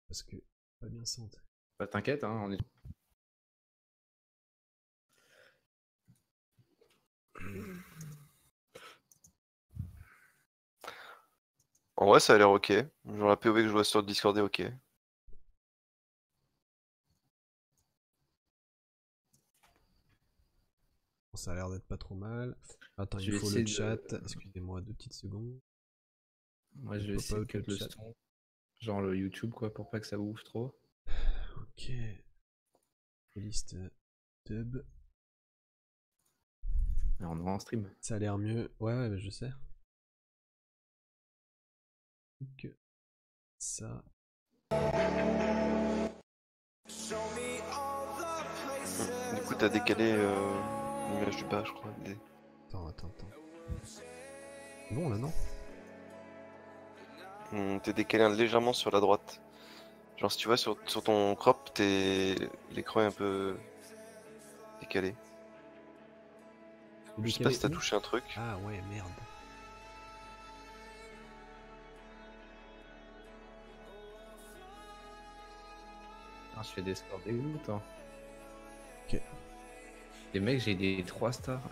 Parce que pas bien sentir. Bah t'inquiète, hein, on est... En vrai, ça a l'air ok. Genre la POV que je vois sur le Discord est ok. Ça a l'air d'être pas trop mal. Attends, Je il vais faut le essayer chat. de... Excusez-moi 2 petites secondes. Moi je vais Pop essayer de out cut le le chat. son. Genre le YouTube quoi, pour pas que ça bouffe trop. Ok. Liste dub. Et on est en stream. Ça a l'air mieux. Ouais, ouais, bah, je sais. Que ça. Du coup, t'as décalé l'image du bas, je crois. Attends. Bon là, non? T'es décalé légèrement sur la droite. Genre, si tu vois sur ton crop, l'écran est un peu décalé. Je sais pas si t'as touché un truc. Ah ouais, merde. Ah, je fais des scores dégoûtants. Ok. Les mecs, j'ai des 3 stars.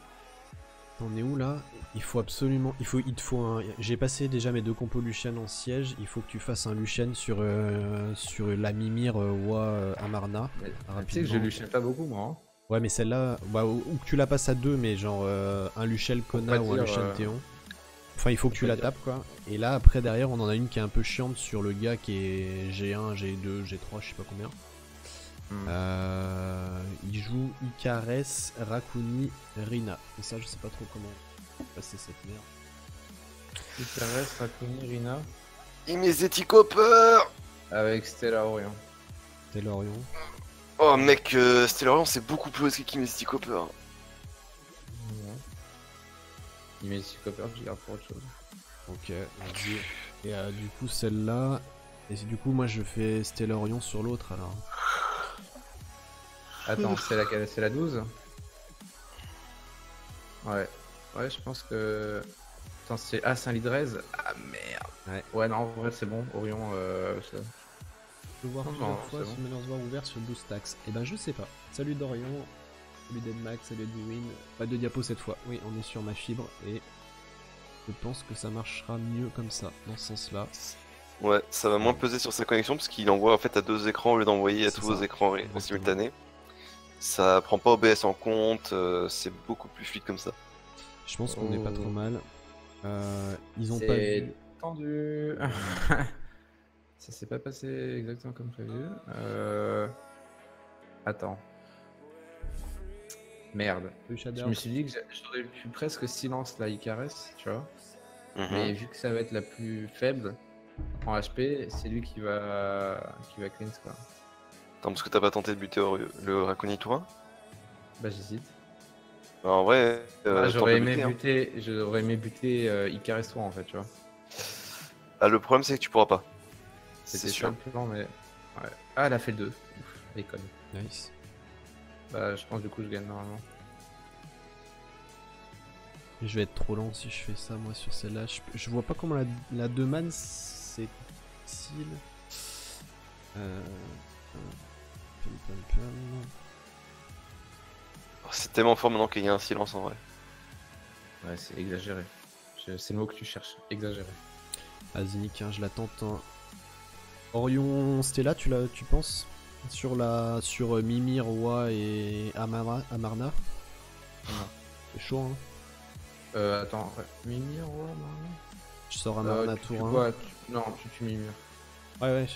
On est où là? Il faut absolument. Il te faut un. J'ai passé déjà mes 2 compos Lucian en siège. Il faut que tu fasses un Lucian sur la Mimir Wa Amarna. Tu sais que je Lucian pas beaucoup moi. Hein. Ouais, mais celle-là, bah, ou que tu la passes à 2, mais genre un Luciel Kona ou un Lucian Théon. Enfin, il faut que tu la tapes quoi. Et là, après, derrière, on en a une qui est un peu chiante sur le gars qui est G1, G2, G3, je sais pas combien. Il joue Icares, Rakuni, Rina. Et ça, je sais pas trop comment passer cette merde. Icares, Rakuni, Rina. Imezeti Copper avec Stella Orion. Stella Orion. Oh mec, Stella Orion c'est beaucoup plus risqué qu'Imezeti Copper. Imezeti Copper, je garde pour autre chose. Ok, vas-y. Et du coup, celle-là. Et du coup, moi je fais Stella Orion sur l'autre alors. Attends, c'est laquelle? C'est la 12? Ouais. Ouais, je pense que. Attends, c'est. Ah, c'est un lead raise? Ah merde. Ouais, non, en vrai, c'est bon. Orion, ça... Je peux voir plusieurs fois ce Manorsvoir ouvert sur 12 tax. Et ben, je sais pas. Salut Dorion. Salut Deadmax, salut Dwayne. Pas de diapo cette fois. Oui, on est sur ma fibre et je pense que ça marchera mieux comme ça, dans ce sens-là. Ouais, ça va moins peser sur sa connexion parce qu'il envoie en fait à 2 écrans au lieu d'envoyer à tous vos écrans en simultané. Ça prend pas OBS en compte, c'est beaucoup plus fluide comme ça. Je pense qu'on est pas trop mal. Ils ont pas vu. Tendu. Ça s'est pas passé exactement comme prévu. Attends. Merde. Je me suis dit que j'aurais pu presque silence la Icares, tu vois. Mais vu que ça va être la plus faible en HP, c'est lui qui va cleanse quoi. Attends, parce que t'as pas tenté de buter le Rakuni Tourin? Bah j'hésite. Bah, en vrai, j'aurais aimé buter Icares 3 en fait, tu vois. Ah, le problème c'est que tu pourras pas. C'était sûr le plan, mais. Ouais. Ah, elle a fait le 2. Ouf, elle conne. Nice. Bah, je pense du coup je gagne normalement. Je vais être trop lent si je fais ça moi sur celle-là. Je vois pas comment la 2 man c'est utile. C'est tellement fort maintenant qu'il y a un silence en vrai. Ouais, c'est exagéré. C'est le mot que tu cherches, exagéré. Azinik, hein, je l'attends. Orion Stella, tu penses sur Mimir, Wa et Amarna? Non. C'est chaud, hein. Attends, ouais. Mimir, Wa, Amarna. Je sors Amarna tour 1. Non, tu tues Mimir. Ouais.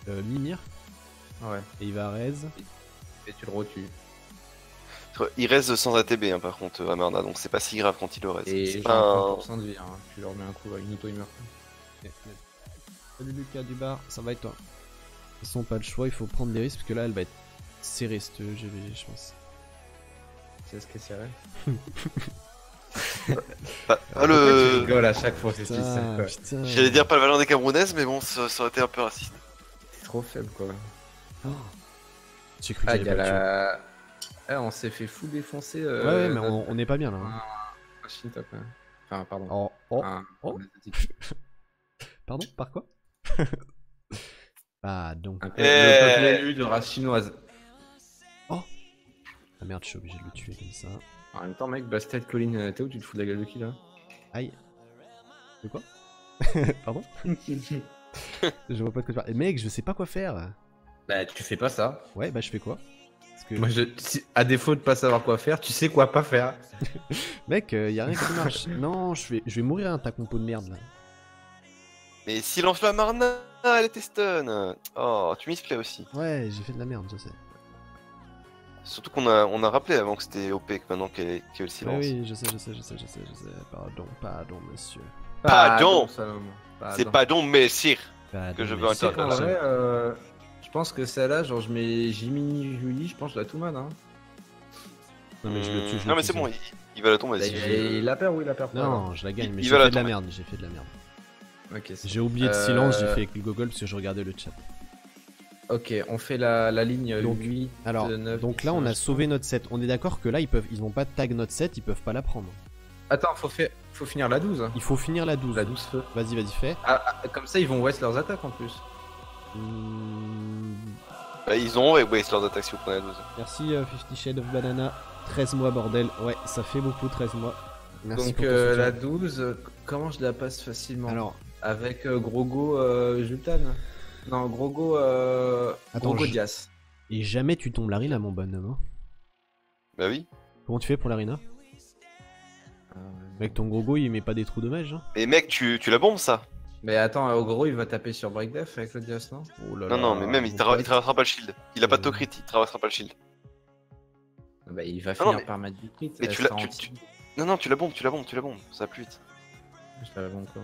Mimir. Ouais. Et il va raise. Et tu le retues. Il reste sans ATB hein, par contre Amarna, donc c'est pas si grave quand il le reste. Et c'est pas un 30% de vie, hein. Tu leur mets un coup à une auto, il meurt. Salut Lucas Dubar, ça va et toi? De toute façon, pas le choix, il faut prendre des risques parce que là elle va être serrée cette GVG, je pense. C'est ce qui est serré. le. Tu rigoles à chaque fois, c'est ça. J'allais dire pas le Valent des Camerounaises, mais bon, ça aurait été un peu raciste. T'es trop faible quoi. Oh. J'ai cru que j'allais pas le tuer. Ah, on s'est fait fou défoncer. Ouais, mais on est pas bien là. Hein. Enfin, pardon. Oh. Pardon, par quoi? Ah, donc. Le peuple élu de race chinoise. Oh. Ah merde, je suis obligé de le tuer comme ça. En même temps, mec, Bastet, Colline, t'es où? Tu te fous de la gueule de qui là? Aïe. De quoi? Pardon? Je vois pas de quoi tu parles. Mec, je sais pas quoi faire. Bah, tu fais pas ça. Ouais, bah je fais quoi? Parce que... Moi, à défaut de pas savoir quoi faire, tu sais quoi pas faire. Mec, y a rien qui marche. Non, je vais mourir, hein, ta compo de merde là. Mais silence la Marna, elle était stun. Oh, tu misplay aussi. Ouais, j'ai fait de la merde, je sais. Surtout qu'on a rappelé avant que c'était OP, que maintenant qu'il y a le silence. Oui, je sais. Pardon, monsieur. Pardon. C'est Pardon. pardon, messire. Pardon, Que je veux monsieur. un En vrai, je pense que celle-là, genre, je mets Jiminy Julie, je pense que je la tout man, hein. Non, mais je le tue, Non, mais c'est bon, il va la tomber. Il la perd ou il la perd pas? Non, je la gagne, mais il j'ai va la fait de la tomber. merde, j'ai fait de la merde. Ok, J'ai oublié de silence, j'ai fait avec le Google parce que je regardais le chat. Ok, on fait la ligne Donc, 8, alors, 9, donc là, on a sauvé notre set. On est d'accord que là, ils ont pas de tag notre set, ils peuvent pas la prendre. Attends, faut finir la 12. Il faut finir la 12. La 12 feu. Vas-y, fais. Comme ça, ils vont waste leurs attaques en plus. Bah, ils ont waste leurs attaques si vous prenez la 12. Merci 50 Shades of Banana. 13 mois, bordel. Ouais, ça fait beaucoup, 13 mois. Merci Donc pour ton soutien. la 12, comment je la passe facilement? Alors, avec Grogo Jultan? Non, Grogo Dias. Et jamais tu tombes l'arena, mon bonhomme. Hein. Bah oui. Comment tu fais pour l'arena? Avec ton Grogo, il met pas des trous de mage. Hein. Mais mec, tu la bombes ça? Mais attends, gros, il va taper sur Break Def avec le Dias, non? Oh là Non, là, non, mais même il traversera pas le shield. Il a pas de to crit, il traversera pas le shield. Bah, il va finir par mettre du crit. Mais non, tu la bombes, ça va plus vite. Je la bombe quoi?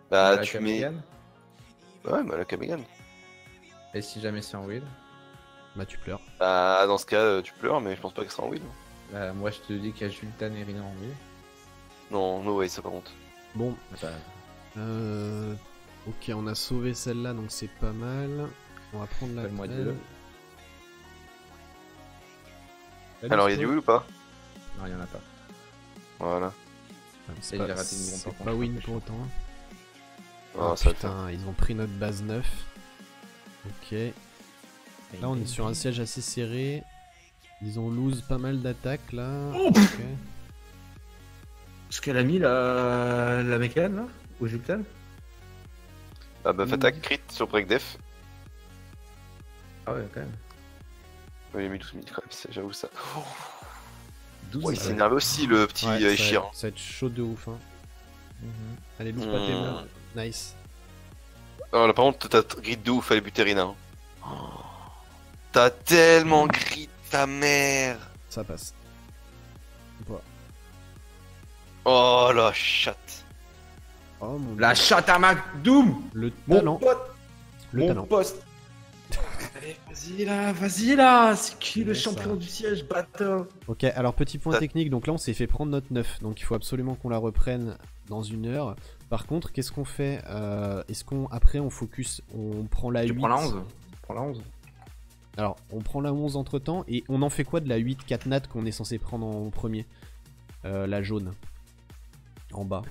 Bah, tu mets. Ouais, bah la Kamegan. Et si jamais c'est en wheel? Bah, tu pleures. Bah, dans ce cas, tu pleures, mais je pense pas qu'elle sera en wheel. Bah, moi je te dis qu'il y a Jultan et Rina en wheel. Non, no way, ça par contre. Bon. Bah, ok, on a sauvé celle-là, donc c'est pas mal. On va prendre la Fais-le. Alors, il y a du wheel ou pas? non, il y en a pas. Voilà. C'est il a raté une bombe, par pas contre, win je pour autant. Hein. Ah, Oh ça putain, ils ont pris notre base 9. Ok. Là, on est sur un siège assez serré. Ils ont lose pas mal d'attaques là. Ok. Est-ce qu'elle a mis la mécane là? Ou Jultan? Ah, bah, attaque crit sur break def. Ah ouais, quand même. Oui, il a mis 12 000 quand même, j'avoue ça. 12 Ouais, il s'énerve aussi le petit Ishir. Ça va être chaud de ouf. Hein. Allez, lose pas tes mains. Nice. Oh là, par contre, t'as grid de ouf à buter Rina. Hein. Oh, t'as tellement grid ta mère. Ça passe. Bon. Oh la chatte. Oh mon La chatte à Mac Doom! Le Mon talent. pote! Le Mon talent. poste! Allez, vas-y là! C'est qui le C'est champion ça. du siège, bâtard? Ok, alors petit point technique, donc là on s'est fait prendre notre 9, donc il faut absolument qu'on la reprenne dans 1 heure. Par contre, qu'est-ce qu'on fait? Est-ce qu'on après on focus, on prend la 8? Tu prends la 11? Prends la 11. Alors, on prend la 11 entre temps, et on en fait quoi de la 8 4 nat qu'on est censé prendre en premier? La jaune. En bas.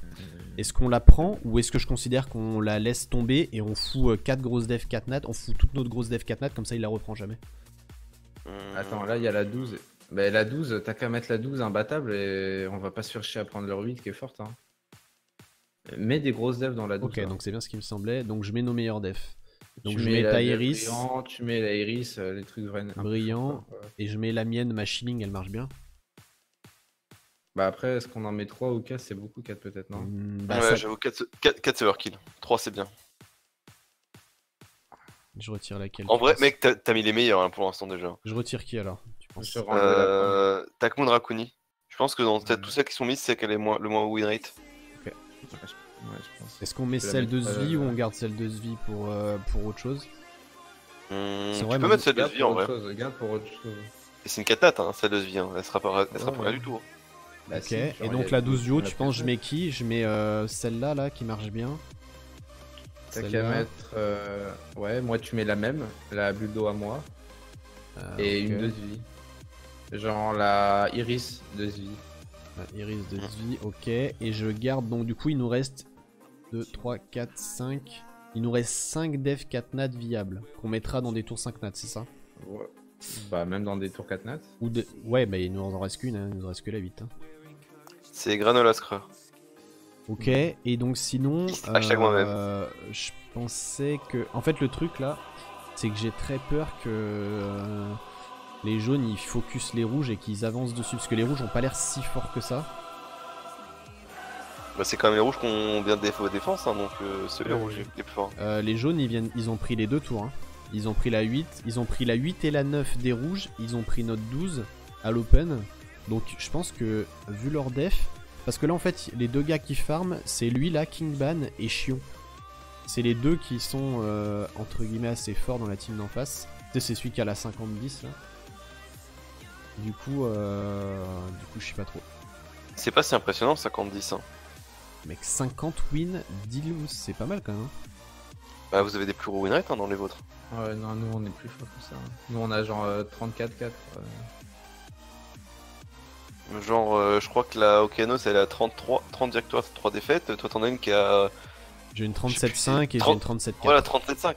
Est-ce qu'on la prend, ou est-ce que je considère qu'on la laisse tomber et on fout 4 grosses def 4 nat, on fout toute notre grosse def 4 nat, comme ça il la reprend jamais? Attends, là il y a la 12. Bah la 12, t'as qu'à mettre la 12 imbattable et on va pas se faire chier à prendre leur 8 qui est forte. Hein. Mets des grosses defs dans la 12. Ok, donc c'est bien ce qui me semblait. Donc je mets nos meilleurs defs. Donc tu je mets ta def Iris, brillant, tu mets la Iris, les trucs vraiment brillant, et je mets la mienne, ma Shilling, elle marche bien. Bah après, est-ce qu'on en met 3 ou 4? C'est beaucoup 4 peut-être, non? Bah, Ouais, ça... j'avoue, 4 c'est overkill. 3 c'est bien. Je retire laquelle? En vrai, mec, t'as mis les meilleurs hein, pour l'instant déjà. Je retire qui alors, tu penses? Takmoon Rakuni. Je pense que dans tout ça qui sont mis, c'est qu'elle est le moins win rate. Ok. Ouais, je pense. Est-ce qu'on met celle de Zvi ou on garde celle de Zvi pour autre chose? Tu vrai, peux mettre celle de Zvi en vrai. Garde pour autre chose. Et c'est une catate, hein, celle de Zvi. Hein. Elle sera pas rien du tout. Hein. Bah, Ok, si, et genre, donc y a la 12 duo, tu penses je mets mets qui? Je mets celle-là là qui marche bien. T'as qu'à Celle-là. mettre. Ouais, moi tu mets la même, la Buldo à moi. Et ok. une de Zvi. Genre la Iris de Zvi. La Iris de Zvi, ok. Et je garde donc du coup il nous reste 2, 3, 4, 5. Il nous reste 5 def 4 nat viables qu'on mettra dans des tours 5 nat, c'est ça? Ouais. Bah, même dans des tours 4 nat. Ou de... Ouais, bah il nous en reste qu'une, hein. Il nous en reste que la 8. Hein. C'est Granola Screur. Ok, et donc sinon, Hashtag moi-même. je pensais que... En fait, le truc là, c'est que j'ai très peur que les jaunes ils focus les rouges et qu'ils avancent dessus, parce que les rouges ont pas l'air si forts que ça. Bah, c'est quand même les rouges qu'on vient de défense, hein, donc c'est les rouges les plus forts. Les jaunes ils ont pris les 2 tours. Hein. Ils ont pris la 8, ils ont pris la 8 et la 9 des rouges, ils ont pris notre 12 à l'open. Donc je pense que, vu leur def... Parce que là en fait, les 2 gars qui farment, c'est lui là, Kingban et Chion. C'est les 2 qui sont entre guillemets assez forts dans la team d'en face. Tu sais, c'est celui qui a la 50-10 là. Du coup, je sais pas trop. C'est pas si impressionnant 50-10. Hein. Mec, 50 win, 10 lose, c'est pas mal quand même. Bah, vous avez des plus gros win rates hein, dans les vôtres. Ouais, non, nous on est plus fort que ça. Hein. Nous on a genre 34-4. Genre, je crois que la Okeanos elle a 30 victoires, 3 défaites. Toi t'en as une qui a. J'ai une 37-5 et j'ai une 37-4. Voilà, 37-5.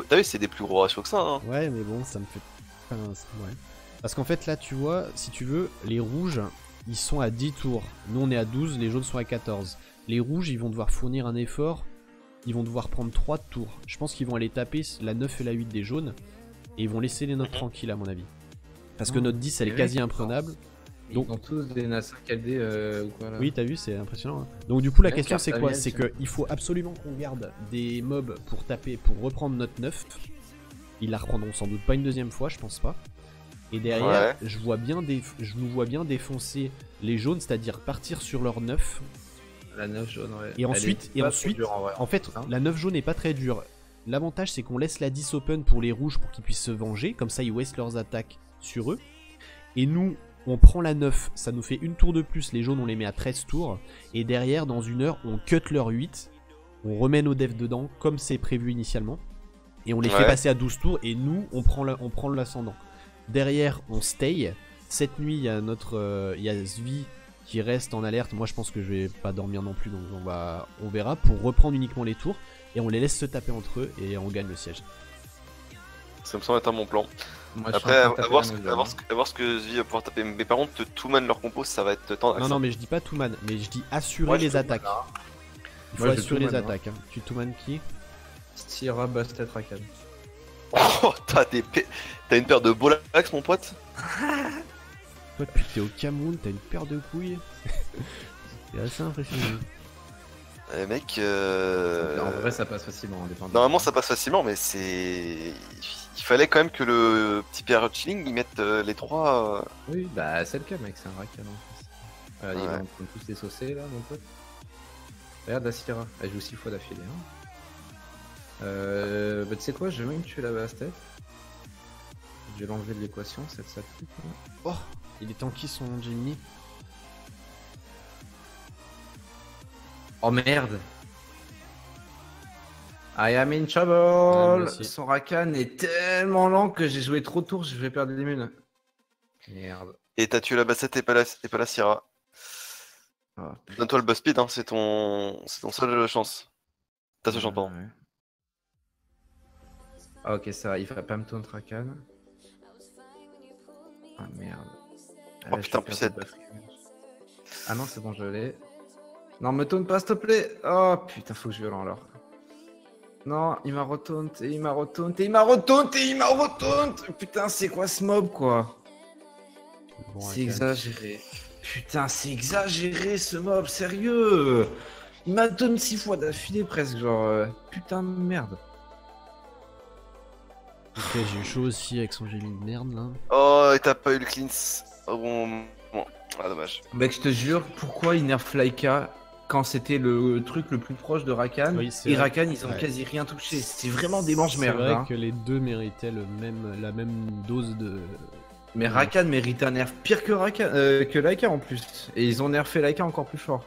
T'as vu, c'est des plus gros ratios que ça. Hein. Ouais, mais bon, ça me fait. Enfin, ouais. Parce qu'en fait, là, tu vois, si tu veux, les rouges, ils sont à 10 tours. Nous, on est à 12, les jaunes sont à 14. Les rouges, ils vont devoir fournir un effort. Ils vont devoir prendre 3 tours. Je pense qu'ils vont aller taper la 9 et la 8 des jaunes. Et ils vont laisser les nôtres tranquilles, à mon avis. Parce que notre 10, elle est quasi imprenable. Donc, ils ont tous des NAS 5LD ou quoi là. Oui, t'as vu, c'est impressionnant. Hein. Donc, du coup, la question, c'est quoi? C'est qu'il faut absolument qu'on garde des mobs pour taper, pour reprendre notre 9. Ils la reprendront sans doute pas une deuxième fois, je pense pas. Et derrière, je nous vois bien défoncer les jaunes, c'est-à-dire partir sur leur 9. La 9 jaune, ouais. Et ensuite, en fait, la 9 jaune est pas très dure. L'avantage, c'est qu'on laisse la 10 open pour les rouges pour qu'ils puissent se venger. Comme ça, ils waste leurs attaques sur eux. Et nous, on prend la 9, ça nous fait une tour de plus. Les jaunes, on les met à 13 tours. Et derrière, dans une heure, on cut leur 8. On remet nos devs dedans, comme c'est prévu initialement. Et on les fait passer à 12 tours. Et nous, on prend l'ascendant. Derrière, on stay. Cette nuit, il y a Zvi qui reste en alerte. Moi, je pense que je vais pas dormir non plus. Donc, on verra pour reprendre uniquement les tours. Et on les laisse se taper entre eux. Et on gagne le siège. Ça me semble être un bon plan. Moi, après, à voir ce que Zvi va pouvoir taper. Mais par contre, tout man leur compos, ça va être tendax. Non, mais je dis pas tout man. Mais je dis assurer les attaques. Il faut assurer les attaques. Hein. Tu tout man qui? Styra, Bastet, Rakan. Oh, t'as une paire de Bolax, mon pote. Toi, depuis que t'es au Cameroun, t'as une paire de couilles. C'est assez impressionnant. Mec, En vrai, ça passe facilement. Normalement, ça passe facilement, mais c'est. Il fallait quand même que le petit Pierre Chilling il mette les 3. Oui, bah c'est le cas, mec, c'est un Rakan en fait. Ils vont tous les saucer là, mon pote. Regarde la Styra, elle joue 6 fois d'affilée. Hein. Bah, tu sais quoi, je vais même tuer la Bastet. Je vais l'enlever de l'équation, cette sale truc. Oh, il est tanky son Jimmy. Oh merde! I am in trouble! Son Rakan est tellement lent que j'ai joué trop de tours, je vais perdre des munes. Merde. Et t'as tué la Bassette et pas la Syrah. Oh, donne-toi le boss speed, hein, c'est ton seule chance. Ta seule chance, pardon. Ouais. Ah, ok, ça va, il va pas me taunt Rakan. Ah merde. Oh putain, pucette. Ah non, c'est bon, je l'ai. Non, me taunt pas, s'il te plaît. Oh putain, faut que je violente alors. Non, il m'a retaunt, et il m'a retaunt, et il m'a retaunt, et il m'a retaunt. Putain, c'est quoi ce mob, quoi? Bon, c'est exagéré. Putain, c'est exagéré ce mob, sérieux. Il m'a taunt 6 fois d'affilée presque, genre... putain de merde. Ok, j'ai eu chaud aussi avec son génie de merde là. Oh, et t'as pas eu le cleanse. Oh bon. Ah, dommage. Mec, je te jure, pourquoi il nerf Laika quand c'était le truc le plus proche de Rakan? Oui, et Rakan, ils ont quasi rien touché. C'est vraiment des manches merdes. C'est vrai que les deux méritaient la même dose de. Mais Rakan mérite un nerf pire que Laika en plus. Et ils ont nerfé Laika encore plus fort.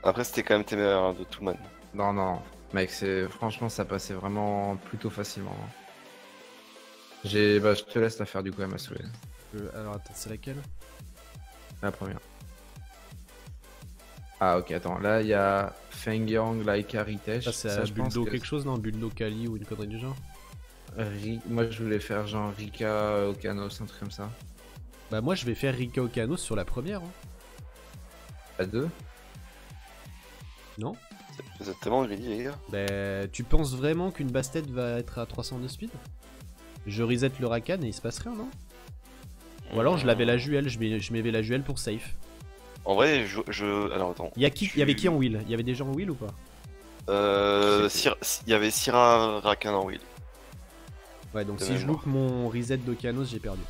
Après, c'était quand même téméraire de tout man. Non. Mec, franchement, ça passait vraiment plutôt facilement. Je te laisse la faire du coup, elle m'a saoulé. Alors attends, c'est laquelle? La première. Ah ok, attends, là il y a Fengyang, Laika, Ritesh. Ça, c'est Ça, à je pense Buldo que- quelque chose, non? Buldo Kali ou une connerie du genre? Moi, je voulais faire genre Rika, Okanos, un truc comme ça. Bah, moi, je vais faire Rika Okanos sur la première. Hein. À 2. Non? Vous êtes tellement greedy, les gars. Bah, tu penses vraiment qu'une Bastet va être à 300 de speed? Je reset le Rakan et il se passe rien, non? Ou alors je l'avais la Juel, je mets la Juel pour safe. En vrai, alors attends. Il y avait qui en wheel? Il y avait des gens en wheel ou pas? Il y avait Syrah Rakan en wheel. Ouais, donc De si je mémoire. loupe mon reset d'Okanos, j'ai perdu.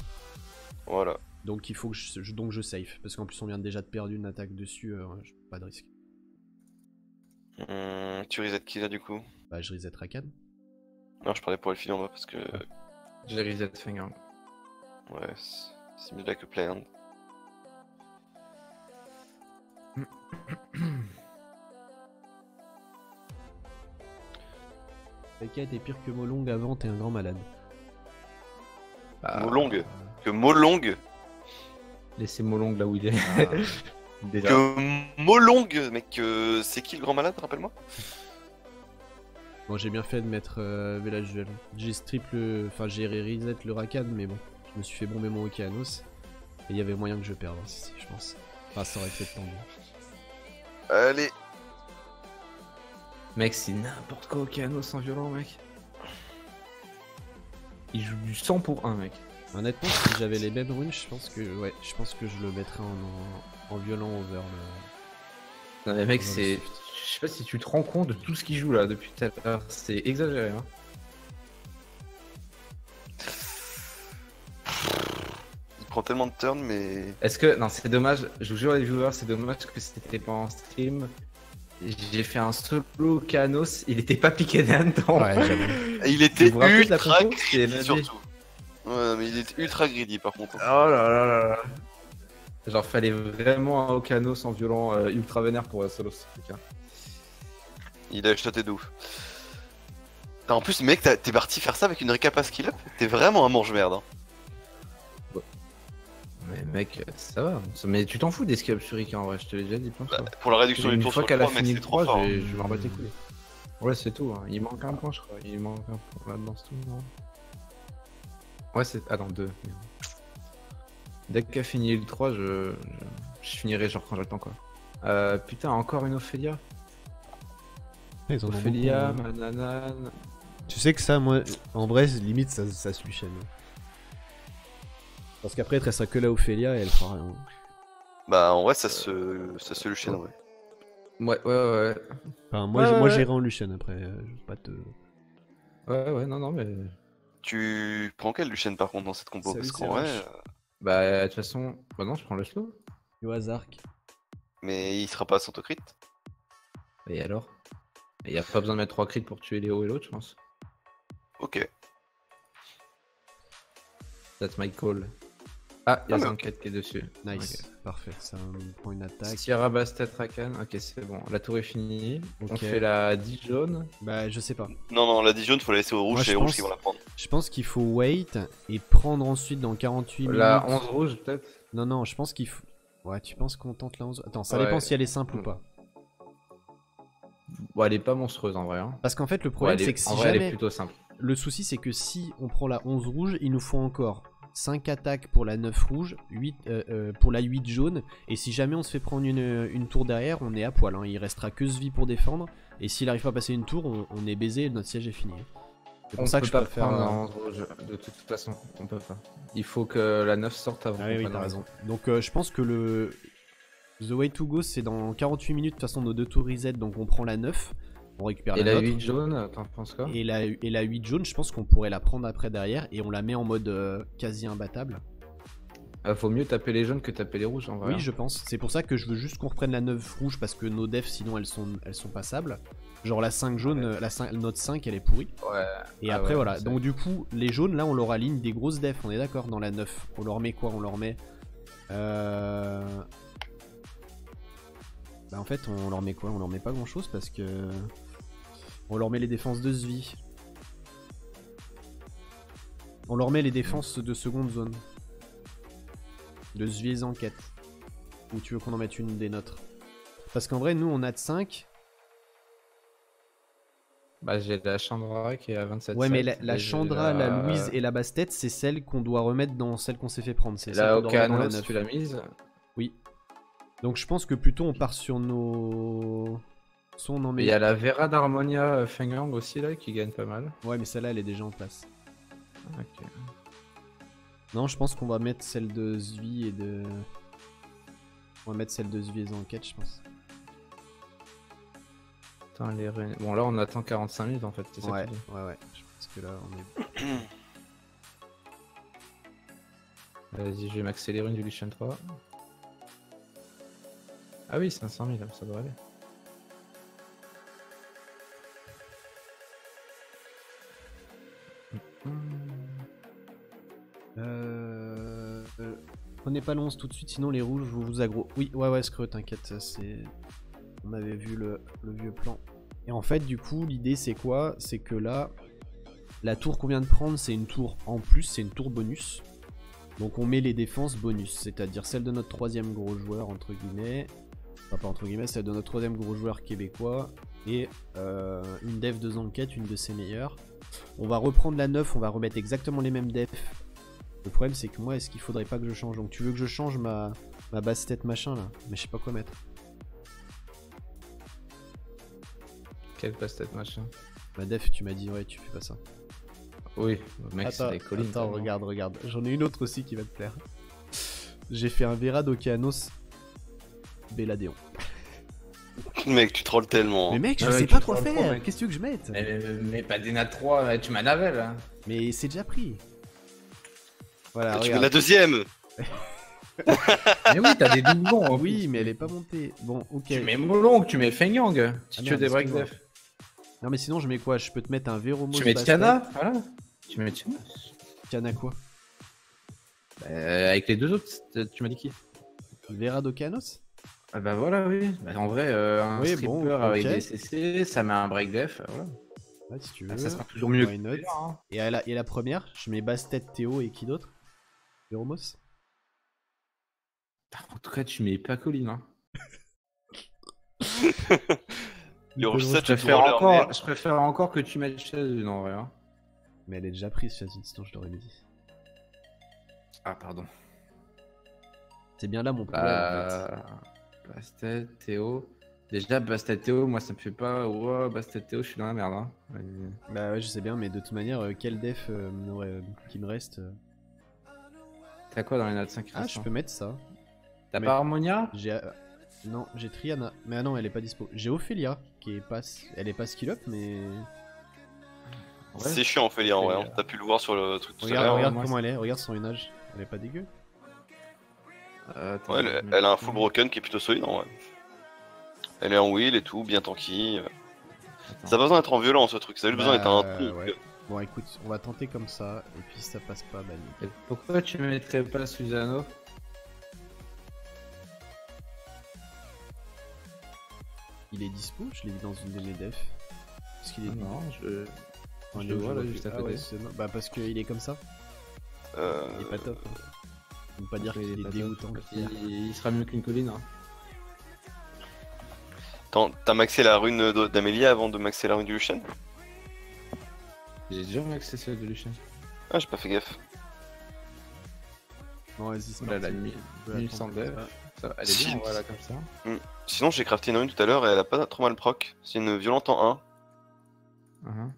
Voilà. Donc il faut que je safe. Parce qu'en plus, on vient déjà de perdre une attaque dessus, pas de risque. Tu reset qui là du coup? Bah, je reset Rakan. Non, je parlais pour le fil en bas parce que. J'ai reset Fengyang. Ouais, c'est mieux là que Play Hand. Reka t'es pire que Molong avant, t'es un grand malade. Bah, Molong. Que Molong. Laissez Molong là où il est. Ah. Déjà. Que Molong, mec, c'est qui le grand malade, rappelle-moi? Bon, j'ai bien fait de mettre Village Duel. J'ai strip le. Enfin, j'ai reset le Rakan, mais bon, je me suis fait bomber mon Okeanos. Et il y avait moyen que je perde, hein, je pense. Enfin, ça aurait fait tendu. Allez. Mec, c'est n'importe quoi Okanos sans violent, mec. Il joue du 100 pour 1, mec. Honnêtement, si j'avais les mêmes runes, je pense que je le mettrais en violent over le. Non mais mec, over le c'est... Swift. Je sais pas si tu te rends compte de tout ce qu'il joue là depuis tout à l'heure. C'est exagéré, hein. Il prend tellement de turns, mais. Est-ce que... Non, c'est dommage. Je vous jure les viewers, c'est dommage que c'était pas en stream. J'ai fait un solo Okanos, il était pas piqué d'un temps. Ouais, j'avoue. Il était Vous vous rappelez de la ultra compo? C'est greedy la surtout. Ouais, mais il était ultra greedy par contre. Oh là là là là. Genre fallait vraiment un Okanos en violent ultra vénère pour solo ce truc, hein. Il a acheté de ouf. En plus, mec, t'es parti faire ça avec une récapa skill up? T'es vraiment un mange-merde. Hein. Mais mec, ça va. Mais tu t'en fous des skill sur Rika en vrai, je te l'ai déjà dit plein de fois. Pour la réduction du Une tour fois sur qu'elle le a 3, mec, fini c'est le trop 3, fort. je vais m'en battre les couilles. Ouais, c'est tout. Hein. Il manque un point, je crois. Il manque un point là-dedans, c'est tout, non? Ouais, c'est. Ah, non, 2. Dès qu'elle finit le 3, je finirai genre quand j'ai le temps, quoi. Putain, encore une Ophélia. Ils en ont Ophélia, beaucoup, hein. Mananan. Tu sais que ça, moi, en vrai, limite, ça se lui chaîne. Parce qu'après, il te restera que la Ophélia et elle fera rien. Bah, en vrai, ça se le chaîne, ouais. Ouais. Enfin, moi, Ouais, moi ouais. j'irai en Lucian après. Je veux pas te. Ouais, non, mais. Tu prends quel Lucien par contre dans cette compo? Salut, Parce c'est qu'en vrai. Rush. Bah, de toute façon. Bah, non, je prends le slow. Au hasard. Mais il sera pas à Santocrit. Et alors? Il y a pas besoin de mettre 3 crits pour tuer Léo et l'autre, je pense. Ok. That's my call. Ah, il y a Ah, mais Zanket qui est dessus. Nice. Parfait. Ça me prend une attaque. Sierra Bastet Rakan, ok c'est bon, la tour est finie. On Ok. fait la 10 jaune. Bah, je sais pas. Non, la 10 jaune, faut la laisser au rouge, Moi, c'est je les rouges pense- qui vont la prendre. Je pense qu'il faut wait et prendre ensuite dans 48 La minutes. 11 rouge peut-être. Non, je pense qu'il faut. Ouais, tu penses qu'on tente la 11? Attends, ça Ouais. dépend si elle est simple ou pas. Bon, elle est pas monstrueuse en vrai. Hein. Parce qu'en fait, le Ouais, problème, elle est- c'est que si en vrai, elle est jamais. plutôt simple. Le souci, c'est que si on prend la 11 rouge, il nous faut encore 5 attaques pour la 9 rouge, 8, pour la 8 jaune. Et si jamais on se fait prendre une tour derrière, on est à poil. Hein. Il restera que ce vie pour défendre. Et s'il arrive pas à passer une tour, on est baisé et notre siège est fini. C'est pour On ça que peut je pas préfère. prendre la 11 rouge, de toute façon, on peut pas. Il faut que la 9 sorte avant. Ah oui, qu'on oui, prenne t'as la raison. Donc je pense que le The Way to Go, c'est dans 48 minutes. De toute façon, nos deux tours reset, donc on prend la 9. On récupère Et la la nôtre. 8 jaune, t'en penses quoi? Et la 8 jaune, je pense qu'on pourrait la prendre après derrière. Et on la met en mode quasi imbattable. Vaut mieux taper les jaunes que taper les rouges en vrai. Oui, je pense. C'est pour ça que je veux juste qu'on reprenne la 9 rouge parce que nos defs, sinon, elles sont passables. Genre la 5 jaune, notre 5, elle est pourrie. Ouais. Et Ah après, ouais, voilà. c'est- Donc, du coup, les jaunes, là, on leur aligne des grosses defs. On est d'accord dans la 9. On leur met quoi? On leur met. Bah, en fait, on leur met quoi? On leur met pas grand chose parce que. On leur met les défenses de Svi. On leur met les défenses de seconde zone. De Svi et Zanket. Ou tu veux qu'on en mette une des nôtres? Parce qu'en vrai, nous, on a de 5. Bah j'ai la Chandra qui est à 27. Ouais, mais la Chandra, la Louise et la Bastet, c'est celle qu'on doit remettre dans celle qu'on s'est fait prendre. C'est la celle qu'on doit remettre dans la Okeanos, 9. tu l'as mise? Oui. Donc je pense que plutôt on part sur nos... Soit on en met... Il y a la Vera d'Harmonia Fenglang aussi là qui gagne pas mal. Ouais, mais celle-là elle est déjà en place. Ok. Non, je pense qu'on va mettre celle de Zvi et de... On va mettre celle de Zvi et Zanket, je pense. Attends, bon là on attend 45 minutes en fait, c'est ça Ouais, que tu dis. ouais. Je pense que là on est... Vas-y, je vais m'accélérer une Evolution 3. Ah oui, 500 000, ça doit aller. Prenez pas l'11 tout de suite, sinon les rouges vous aggro. Oui, ouais, Screw, t'inquiète, ça c'est... On avait vu le vieux plan. Et en fait, du coup, l'idée c'est quoi? C'est que là, la tour qu'on vient de prendre, c'est une tour en plus, c'est une tour bonus. Donc on met les défenses bonus, c'est-à-dire celle de notre troisième gros joueur, entre guillemets. Enfin, pas entre guillemets, celle de notre troisième gros joueur québécois. Et une def de Zanket, une de ses meilleures. On va reprendre la 9, on va remettre exactement les mêmes defs. Le problème c'est que moi, est-ce qu'il faudrait pas que je change? Donc tu veux que je change ma basse tête machin là? Mais je sais pas quoi mettre. Quelle passe-tête machin? Ma def, tu m'as dit ouais, tu fais pas ça. Oui, mec, c'est des collines. Attends, regarde. J'en ai une autre aussi qui va te plaire. J'ai fait un Vera d'Okeanos Belladeon. Mec, tu trolles tellement. Mais mec, je Ouais, sais tu pas quoi trolles trop, faire. mec. Qu'est-ce que tu veux que je mette? Mais pas des Nat 3, tu m'as navé là. Mais c'est déjà pris. Voilà, Tu mets regarde. la deuxième. Mais oui, t'as des doublons. en Oui, plus. mais elle est pas montée. Bon, ok. Tu mets Molong, tu mets Fengyang. Si Ah, tu veux merde, des break excuse-moi. def. Non, mais sinon, je mets quoi? Je peux te mettre un Veromos. Tu mets Tiana, voilà. Tu mets Tiana. Tiana quoi? Avec les deux autres, tu m'as dit qui? Vera d'Okeanos? Ah bah voilà, oui. Bah, en vrai, un Oui, stripper bon, avec ok. des CC, ça met un break def. Voilà. Ouais, si tu veux. Bah, ça sera toujours mieux. Why not? Hein. Et la première, je mets Bastet, Théo et qui d'autre? Veromos? En tout cas, tu mets pas Colline. Hein. Le rouge 7, Je préfère encore que tu mettes Chazune en vrai. Hein. Mais elle est déjà prise, Chazine, sinon je l'aurais dit. Ah, pardon. C'est bien là mon problème. En fait. Bastet, Théo. Déjà, Bastet, Théo, moi ça me fait pas. Wow, Bastet, Théo, je suis dans la merde. Hein. Bah ouais, je sais bien, mais de toute manière, quel def qui me reste T'as quoi dans les notes 5 Ah, je peux mettre ça. T'as mais- pas Harmonia? J'ai non, j'ai Triana. Mais ah non, elle est pas dispo. J'ai Ophelia qui est pas, elle est pas skill up, mais Ouais. C'est chiant, Ophélia, en vrai. Hein. T'as pu le voir sur le truc tout à l'heure. regarde moi, comment elle est. Regarde son âge. Elle est pas dégueu. Attends, Ouais, elle a un full broken qui est plutôt solide, en vrai. Elle est en wheel et tout, bien tanky. Attends. Ça a pas besoin d'être en violent, ce truc. Ça a juste besoin d'être un truc. ouais. Bon, écoute, on va tenter comme ça. Et puis si ça passe pas, bah nickel. Pourquoi tu mettrais pas Susano? Il est dispo, je l'ai vu dans une de mes defs. Parce qu'il est Non, je Enfin, le vois là juste à ah côté. ouais, bah parce qu'il est comme ça. Il est pas top. On peut pas dire qu'il est dégoûtant. Il sera mieux qu'une colline. Hein. T'as maxé la rune d'Amélia avant de maxer la rune du Lucian? J'ai déjà maxé celle de Lucien. Ah, j'ai pas fait gaffe. Non, vas-y, c'est Là, la parti. 1100 dev. Ça va, elle est bien, voilà, comme ça. Sinon, j'ai crafté une rune tout à l'heure et elle a pas trop mal proc. C'est une violente en 1.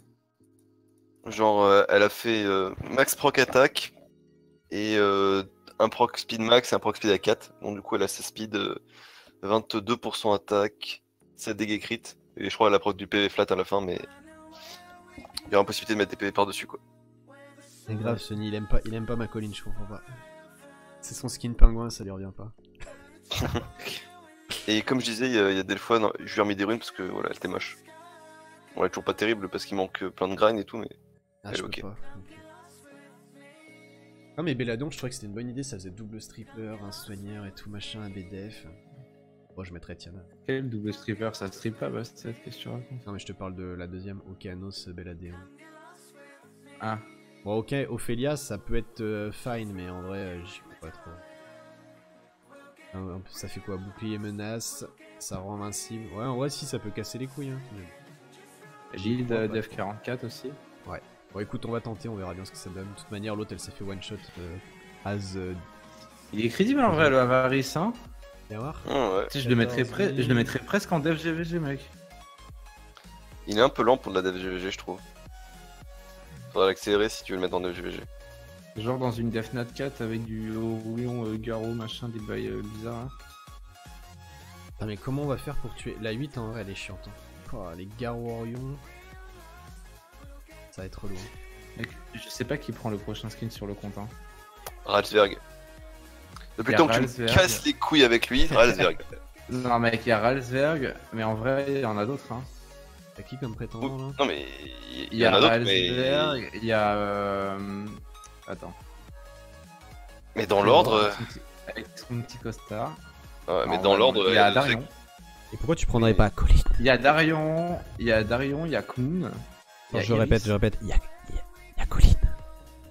Genre, elle a fait max proc attaque et un proc speed max et un proc speed à 4. Donc, du coup, elle a sa speed 22% attaque, 7 dégâts crit. Et je crois qu'elle a proc du PV flat à la fin, mais il y aura possibilité de mettre des PV par-dessus, quoi. C'est grave, Sony, il aime pas ma colline, je comprends pas. C'est son skin pingouin, ça lui revient pas. Et comme je disais, il y a des fois, non, je lui ai remis des runes parce que voilà, elle était moche. On est toujours pas terrible parce qu'il manque plein de grind et tout, mais Ah, elle je est peux ok. pas. Ok. Ah, mais Belladon, je trouvais que c'était une bonne idée, ça faisait double stripper, un soigneur et tout machin, un BDF. Bon, je mettrais Tiana. Quel double stripper? Ça strip pas, Bastet? Qu'est-ce que tu racontes? Non, mais je te parle de la deuxième, Okeanos Belladon. Ah, Bon, ok, Ophelia, ça peut être fine, mais en vrai, j'y crois pas trop. Ça fait quoi? Bouclier menace, ça rend invincible. Ouais, en vrai, si, ça peut casser les couilles. Hein. Guild Dev 44 aussi. Ouais. Bon écoute, on va tenter, on verra bien ce que ça donne. De toute manière, l'autre elle s'est fait one shot Il est crédible en vrai le Avarice, hein. Viens voir. Ouais. Tu sais, je le mettrais presque en Dev GVG, mec. Il est un peu lent pour de la dev GVG, je trouve. Faudrait l'accélérer si tu veux le mettre en dev GVG. Genre dans une Death Nat 4 avec du rouillon Garo machin, des bails bizarres. Hein. Putain, mais comment on va faire pour tuer la 8 en vrai, elle est chiante. Hein. Oh, les Garo Orion. Ça va être lourd. Mec, je sais pas qui prend le prochain skin sur le compte. Hein. Ralsberg. Depuis le temps que tu me casses les couilles avec lui, Ralsberg. Non mec, il y a Ralsberg, mais en vrai, il y en a d'autres. Hein. T'as qui comme prétendant là? Non mais il y en a d'autres, mais... Il y a... Attends. Mais dans l'ordre... Avec son petit costard. Ouais, mais dans l'ordre... Il y a Darion. Et pourquoi tu prendrais pas Colin? Il y a Darion, il y a Kmoon. Je répète, il y a Colin.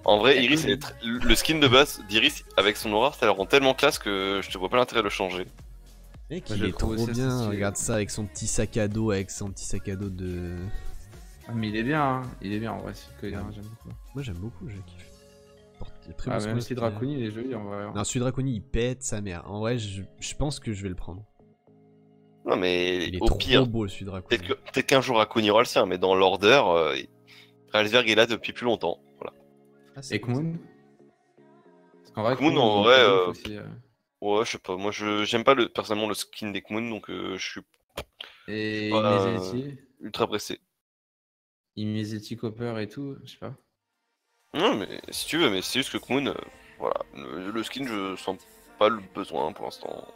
En vrai, Iris, le skin de base d'Iris avec son aura, ça le rend tellement classe que je te vois pas l'intérêt de le changer. Mec, il est trop bien, regarde ça avec son petit sac à dos, de... Ah mais il est bien, hein. Il est bien en vrai, j'aime beaucoup. Moi j'aime beaucoup, je kiffe. Très ah, même si Draconi il est joli en vrai. Non, celui Draconi il pète sa mère. En vrai, je pense que je vais le prendre. Non mais il est au pire, trop beau celui Draconi. Peut-être qu'un jour Draconi aura le sien, mais dans l'order, Ralsberg est là depuis plus longtemps. Voilà. Ah, et Kmoon? Kmoon en vrai, ouais, je sais pas. Moi, j'aime pas personnellement le skin des Kmoon, donc je suis et pas ultra pressé. Imezeti Copper et tout, je sais pas. Non, mais si tu veux, mais c'est juste que Kmoon, voilà, le skin, je sens pas le besoin pour l'instant.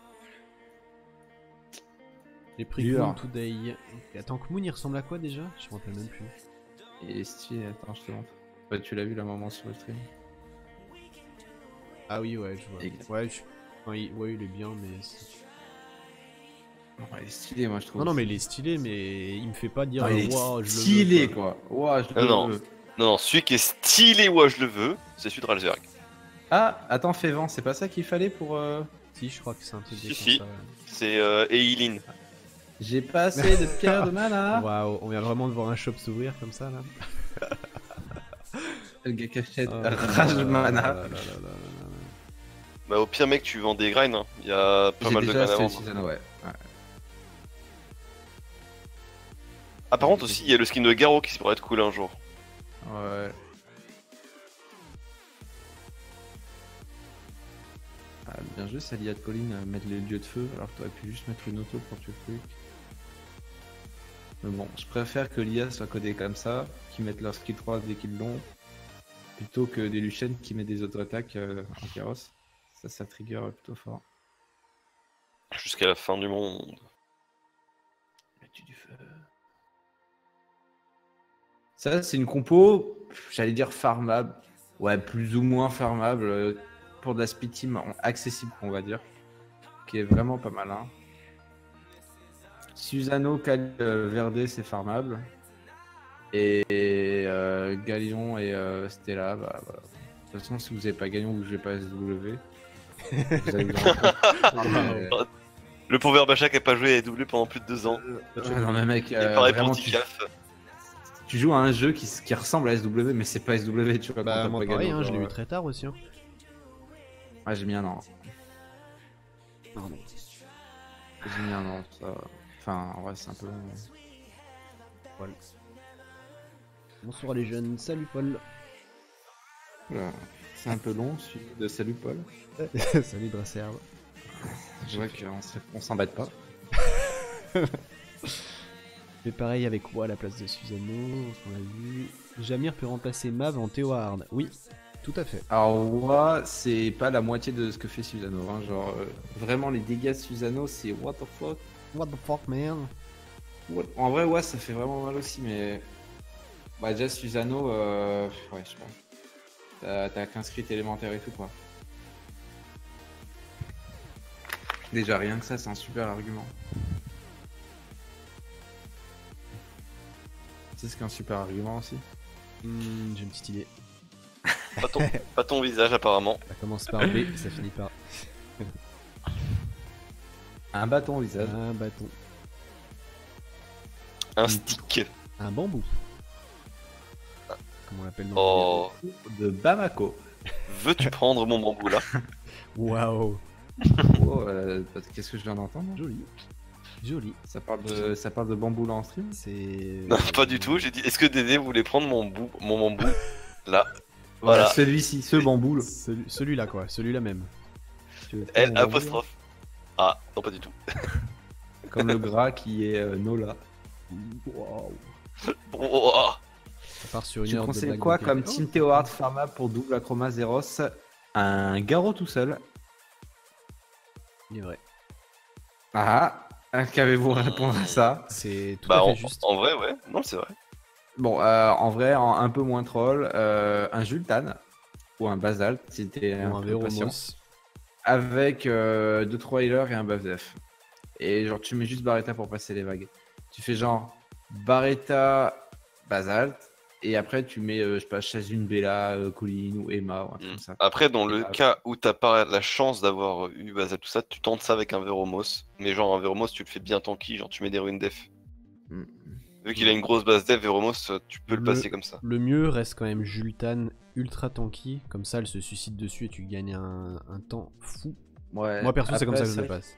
J'ai pris Kmoon today. Attends, Kmoon il ressemble à quoi déjà? Je me rappelle même plus. Il est stylé, attends, je te montre. Ouais, tu l'as vu la maman sur le stream. Ah oui, ouais, je vois. Ouais, ouais, il est bien, mais... Non, il est stylé, moi je trouve. Non, mais il est stylé, mais il me fait pas dire wow, je stylé, le veux, quoi. Wow, je le veux. Non, celui qui est stylé, ouais, je le veux, c'est celui de Ralsberg. Ah, attends, fais vent, c'est pas ça qu'il fallait pour... Si, je crois que c'est un truc si, ça, ouais. C'est Eileen. J'ai pas assez de pierre de mana. Waouh, on vient vraiment de voir un shop s'ouvrir comme ça, là. Le gars cachette, rage mana. Bah au pire mec, tu vends des grinds, hein. Il y a pas mal de grinds à vendre. Ouais. Ah par contre aussi, il y a le skin de Garo qui pourrait être cool un jour. Ouais. Ah, bien joué ça l'IA de Colline, mettre les lieux de feu, alors que t'aurais pu juste mettre une auto pour tuer le truc. Mais bon, je préfère que l'IA soit codée comme ça, qu'ils mettent leur skill 3 dès qu'ils l'ont, plutôt que des Luciennes qui mettent des auto-attaques en carrosse. Ça trigger plutôt fort. Jusqu'à la fin du monde. Mets-tu du feu. Ça, c'est une compo, j'allais dire farmable. Ouais, plus ou moins farmable pour de la speed team accessible, on va dire. Qui est vraiment pas malin. Susano, Verde, c'est farmable. Et Galion et Stella, bah voilà. De toute façon, si vous n'avez pas Galion, vous jouez pas SW. Vous allez Le pauvre Bachak n'a pas joué à SW pendant plus de 2 ans. Non mais mec, pareil pour Ticaf. Tu joues à un jeu qui ressemble à SW, mais c'est pas SW, tu vois. Bah moi pareil, hein, je l'ai eu très tard aussi. Hein. Ah j'ai mis un an. Pardon. J'ai mis un an, ça... Enfin, en vrai, c'est un peu long. Mais... Paul. Bonsoir les jeunes, salut Paul. Voilà. C'est un peu long, suivi de salut Paul. Salut Drasserve. Je vois qu'on s'embête pas. Mais pareil avec Wa à la place de Susano, on l'a vu. Jamir peut remplacer Mav en Théo Hard. Oui, tout à fait. Alors Wa, c'est pas la moitié de ce que fait Susano. Hein. Genre, vraiment, les dégâts de Susano, c'est what the fuck. What the fuck, man. En vrai, ouais, ça fait vraiment mal aussi, mais... Bah déjà, Susano, ouais, je sais pas. T'as 15 crits élémentaires et tout, quoi. Déjà, rien que ça, c'est un super argument. Tu sais ce qu'est un super argument aussi? J'ai une petite idée. Pas ton visage, apparemment. Ça commence par B, ça finit par... Un bâton au visage. Un bâton. Un stick. Un bambou. Comment on l'appelle dans Oh, De Bamako. veux-tu prendre mon bambou là? Waouh. Oh, qu'est-ce que je viens d'entendre? Joli. Joli. Ça parle de bambou là en stream? C'est... Non, pas du tout. J'ai dit, est-ce que Dédé voulait prendre mon bambou là? Voilà. Celui-ci, ce bambou là. Celui-là quoi, celui-là même. Tu veux L prendre mon apostrophe. Ah, non, pas du tout. Comme le gras qui est Nola. bambou. Waouh. Oh, Ça part sur une Tu heure de conseilles blague quoi de comme qualité. Team Théohard Pharma pour double Acroma Zeros? Un garrot tout seul. Il est vrai. Qu'avez-vous à répondre à ça? C'est tout bah, à fait en, juste. en vrai, ouais. Non, c'est vrai. Bon, en vrai, un peu moins troll, un Jultan ou un Basalt si t'es Ou un peu patient. Véromos. Avec 2-3 healers et un buff def. Et genre, tu mets juste Barretta pour passer les vagues. Tu fais genre Barretta, Basalt, et après tu mets, je sais pas, Chazune, Bella, Colleen ou Emma, ou un truc comme ça. Après, dans le Ah. cas où t'as pas la chance d'avoir eu Basal, tout ça, tu tentes ça avec un Véromos. Mais genre, un Véromos, tu le fais bien tanky, genre tu mets des runes def. Mm. Vu qu'il a une grosse base def, Véromos, tu peux le Le- passer comme ça. Le mieux reste quand même Jultan ultra tanky. Comme ça, elle se suicide dessus et tu gagnes un temps fou. Ouais. Moi perso, c'est comme ça que je le vrai passe.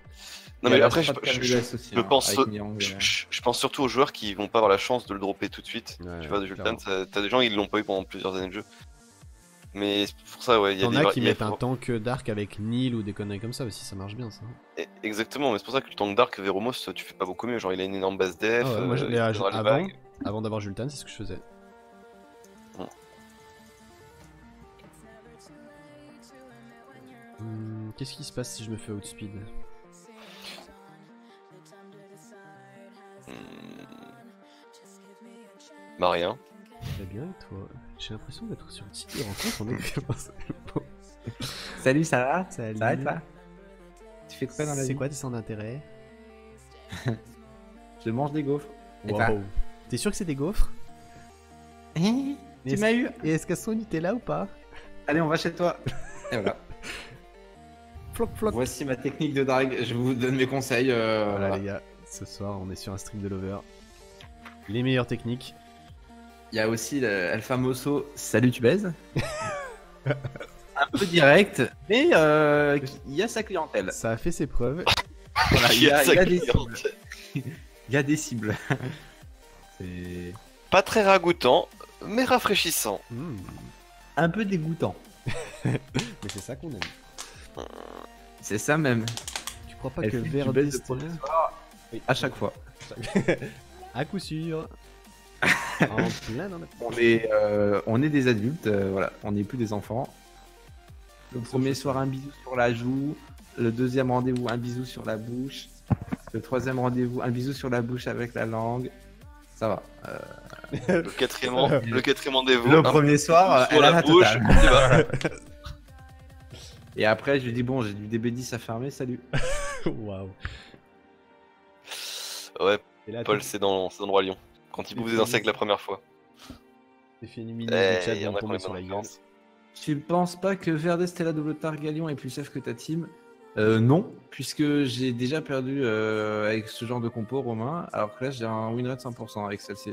Non, Il y a mais la après, strat Canulas aussi, je hein, pense, avec Niang, je pense surtout aux joueurs qui vont pas avoir la chance de le dropper tout de suite. Ouais, Tu vois, de Jultan, clairement. t'as des gens, ils l'ont pas eu pendant plusieurs années de jeu. Mais c'est pour ça, ouais, il y a T'en des as qui il y a- mettent un tank dark avec Nil ou des conneries comme ça aussi, ça marche bien ça. Exactement, mais c'est pour ça que le tank Dark Véromos, tu fais pas beaucoup mieux. Genre, il a une énorme base def. Ah ouais, moi, il te donnera les avant, vagues. avant d'avoir Jultan, c'est ce que je faisais. Bon. Qu'est-ce qui se passe si je me fais outspeed? Bah, rien. Très bien, et toi? J'ai l'impression d'être sur une site de rencontre en expérience. Salut, ça va? Salut. Ça va et toi? Tu fais quoi dans la vie? C'est quoi tes centres d'intérêt? Je mange des gaufres. Et toi? Wow. T'es sûr que c'est des gaufres? Tu m'as eu? Et est-ce qu'elles sont au Nutella ou pas? Allez, on va chez toi. Et voilà. Floc floc. Voici ma technique de drague. Je vous donne mes conseils. Voilà Voilà. les gars, ce soir on est sur un stream de Lover. Les meilleures techniques. Il y a aussi le El Famoso Salut, tu baises. Un peu direct, mais il y a sa clientèle. Ça a fait ses preuves. Voilà, il y a sa des cibles. clientèle. Il y a des cibles. C'est Pas très ragoûtant, mais rafraîchissant. un peu dégoûtant. Mais c'est ça qu'on aime. C'est ça même. Tu crois pas Elle que fait vers du baiser Destin... le premier soir, à chaque fois. À coup sûr. En plein dans la... On est des adultes, voilà, on n'est plus des enfants. Le premier soir, un bisou sur la joue. Le deuxième rendez-vous, un bisou sur la bouche. Le troisième rendez-vous, un bisou sur la bouche avec la langue. Ça va. Le quatrième rendez-vous. Le un premier soir, sur elle a la la bouche. totale. tu vas. Et après, je lui dis bon, j'ai du DB10 à fermer, salut. Waouh. Ouais, Et là, Paul, c'est dans le Roi Lion. Quand il bouffe des insectes la première fois. t'es fait éliminer Eh, du chat il y en vont a quand tomber même sur dans la la gueule. différence. Tu penses pas que Verdest et la double Targalion est plus safe que ta team? Non, puisque j'ai déjà perdu avec ce genre de compo, Romain, alors que là j'ai un win rate 100% avec celle-ci.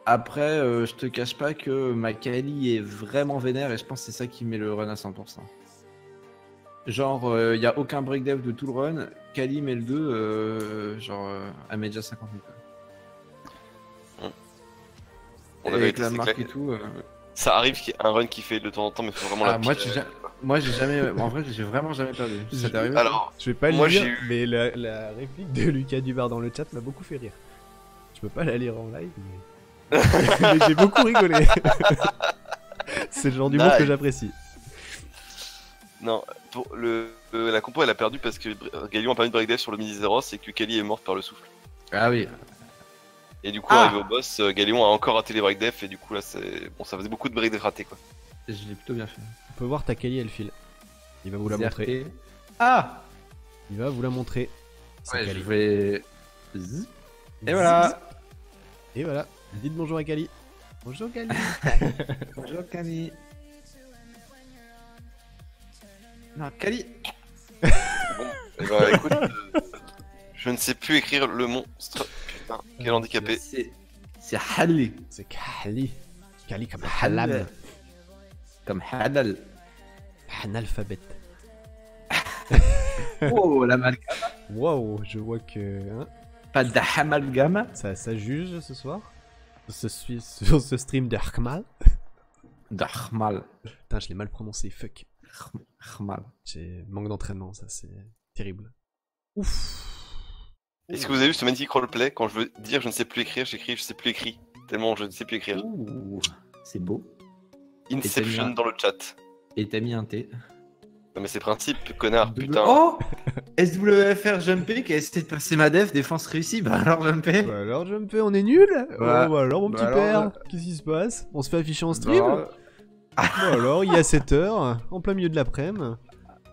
Après, je te cache pas que ma Kali est vraiment vénère et je pense que c'est ça qui met le run à 100%. Genre, il n'y a aucun break dev de tout le run, Kali met le 2, elle met déjà 50 000. On avait Avec été la c'est marque clair. et tout. Ça arrive qu'il y ait un run qui fait de temps en temps, mais faut vraiment la Moi, pile- j'ai jamais. En vrai, j'ai vraiment jamais perdu. Ça t'est arrivé? Alors, Je vais pas le Moi, lire, j'ai eu- mais la réplique de Lucas Dubar dans le chat m'a beaucoup fait rire. Je peux pas la lire en live, mais, mais j'ai beaucoup rigolé. C'est le genre d'humour que Nice. j'apprécie. non, pour la compo elle a perdu parce que Galion a pas mis de break dev sur le midi 0 et que Kali est morte par le souffle. Ah oui. Et du coup, Ah. arrivé au boss, Galion a encore raté les break def et du coup là, c'est bon, ça faisait beaucoup de break def ratés quoi. Je l'ai plutôt bien fait. On peut voir ta Kali, elle file. Il va vous la montrer. CRT. Ah Il va vous la montrer. Sa Ouais, Kali. je vais. Zzz. Et voilà. Et voilà. Dites bonjour à Kali. Bonjour Kali. Bonjour Kali. Non, Kali. Et bah écoute, je ne sais plus écrire le monstre. Putain, quel handicapé. C'est Halli. C'est Kali. Kali comme Halam. Comme Halal. Analphabète. Oh, l'amalgame. Wow, je vois que hein, Pas d'amalgame. ça juge ce soir. Sur ce stream de Harkmal. D'Ahmal. Putain, je l'ai mal prononcé, fuck. Ahmal. J'ai manque d'entraînement, ça c'est terrible. Ouf. Est-ce que vous avez vu ce magnifique roleplay? Quand je veux dire je ne sais plus écrire, j'écris je sais plus écrit. Tellement je ne sais plus écrire. Ouh, c'est beau. Inception dans le chat. Et t'as mis un T. Non mais c'est principe, connard, putain. Oh, SWFR Jumpé qui a essayé de passer ma def, défense réussie. Bah alors Jumpé. Bah alors Jumpé, on est nul. Bah, Oh, bah alors mon bah petit alors, père, bah. qu'est-ce qui se passe? On se fait afficher en stream? Bah, Bon alors, il y a 7h, en plein milieu de l'après-midi.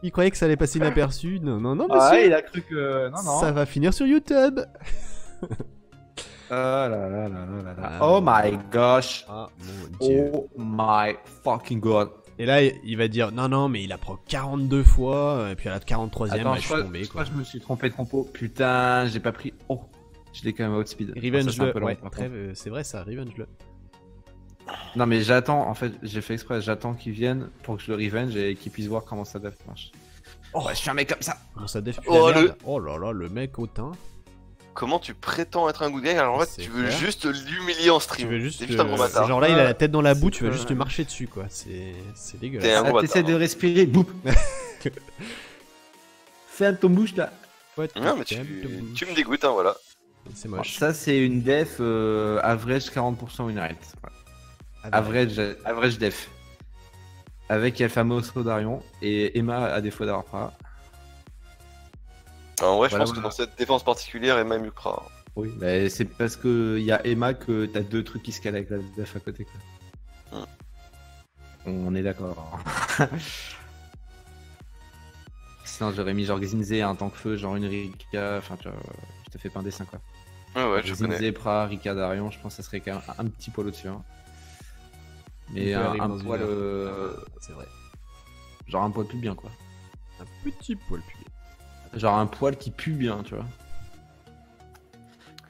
Il croyait que ça allait passer inaperçu. Non, non, non, ah, monsieur. il a cru que. Non. Ça va finir sur YouTube. Ah là là là là là là. Ah, Oh bon. my gosh. Ah mon dieu. Oh my fucking god. Et là, il va dire non, non, mais il apprend 42 fois. Et puis à la 43ème, Attends, bah, je suis tombé. je crois que je me suis trompé de compo. Putain, j'ai pas pris. Oh, je l'ai quand même outspeed. Revenge Ça, c'est un le. peu long, Ouais, par très, contre. c'est vrai ça, Revenge le. Non, mais j'attends, en fait, j'ai fait exprès, j'attends qu'il vienne pour que je le revenge et qu'il puisse voir comment ça def marche. Oh, Ouais, je suis un mec comme ça. comment ça def pue Oh, la merde. Oh là là, le mec hautain. Comment tu prétends être un good guy alors en fait C'est tu veux clair. juste l'humilier en stream. Tu veux juste. T'es juste un gros c'est bâtard. genre là, il a la tête dans la boue, tu vas c'est juste vrai. lui marcher dessus quoi. C'est T'es dégueulasse. un gros Ah, t'essaies bâtard. de respirer, boum. Fais un ton bouche là. Ouais, Non mais tu me dégoûtes hein voilà. C'est moche. Ça, c'est une def average 40% win rate. Ouais. Ah, bah, Average def. Avec El Famoso Darion et Emma à défaut d'avoir pas. En vrai je Voilà, pense que voilà. dans cette défense particulière Emma Mukra. Oui, mais c'est parce que il y a Emma que t'as deux trucs qui se calent avec la def à côté. Quoi. On est d'accord. Sinon, j'aurais mis genre Zinze un tank feu, genre une Rika. Enfin, tu vois, je te fais pas un dessin quoi. Ouais je connais. Zinze, Pra, Rika, Darion, je pense que ça serait quand même un petit poil au-dessus. Hein. Mais on peut arriver un dans une poil. heure. C'est vrai. Genre un poil plus bien quoi. Un petit poil pué. Genre un poil qui pue bien, tu vois.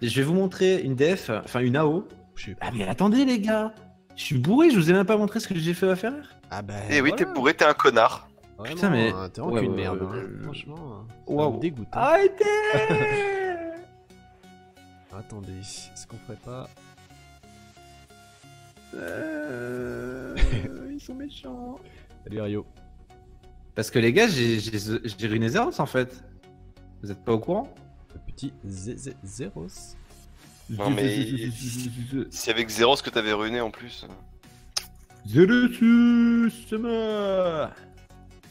Et je vais vous montrer une def, enfin une AO. Je sais pas. Ah mais attendez les gars, je suis bourré, je vous ai même pas montré ce que j'ai fait à faire. Ah bah. Eh oui voilà. t'es bourré, t'es un connard. Vraiment, Putain, mais- t'es vraiment qu'une ouais, merde. ouais, hein. ouais. Franchement, ça Waouh. me dégoûte. hein. Arrêtez. Attendez, est-ce qu'on ferait pas. Ils sont méchants. Salut Rio. Parce que les gars, j'ai ruiné Zeros en fait. Vous êtes pas au courant? Le petit Zeros. Non mais si avec zéro ce que t'avais ruiné en plus. Zerosus,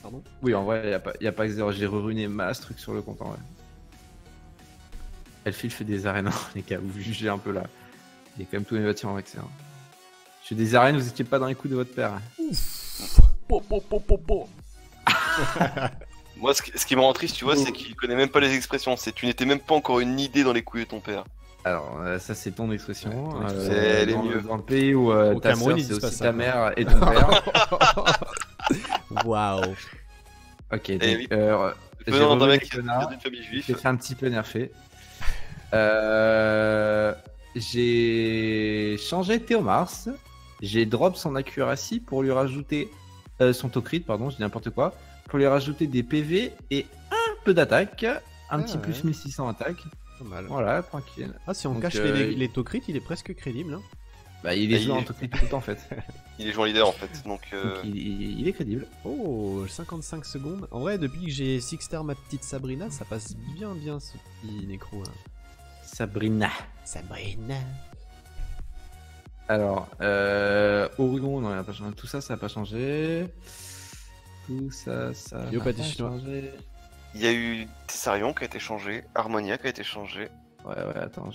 Pardon. Oui, en vrai, y a pas que Zero. J'ai ruiné masse truc sur le compte en vrai. Elfil fait des arènes, les gars, vous jugez un peu là. Il y a quand même tous mes bâtiments avec ça. Hein. Je fais des arènes, vous étiez pas dans les coups de votre père. Moi ce qui me rend triste tu vois c'est qu'il connaît même pas les expressions. C'est tu n'étais même pas encore une idée dans les couilles de ton père. Alors, ça c'est ton expression. Ouais, ton expression. Elle est dans mieux. dans le pays où Au ta Cameroun, sœur, ils c'est disent pas aussi ça, ta quoi. mère et ton père. Waouh. Ok, Eh donc, oui. j'ai Venant d'un revu mec les qui vient connards. d'une famille juive. J'ai fait un petit peu nerfé. J'ai changé Théomars. J'ai drop son accuracy pour lui rajouter son tocrit, pardon, je dis n'importe quoi. Pour lui rajouter des PV et un peu d'attaque. Un petit ouais. plus 1600 attaque. Pas mal. Voilà, tranquille. Ah, si on Donc, cache les taux crits, il est presque crédible. Hein. Bah, il est Ah, joué il en est- tocrit tout le temps en fait. Il est joueur leader en fait. Donc Donc il est crédible. Oh, 55 secondes. En vrai, depuis que j'ai Sixter ma petite Sabrina, ça passe bien ce petit nécro. Hein. Sabrina. Sabrina. Alors, Oregon, non, il a pas changé. Tout ça, ça n'a pas changé. Tout ça, ça Yo, n'a pâté pas chinois. changé. il y a eu Tessarion qui a été changé, Harmonia qui a été changé. Ouais, attends,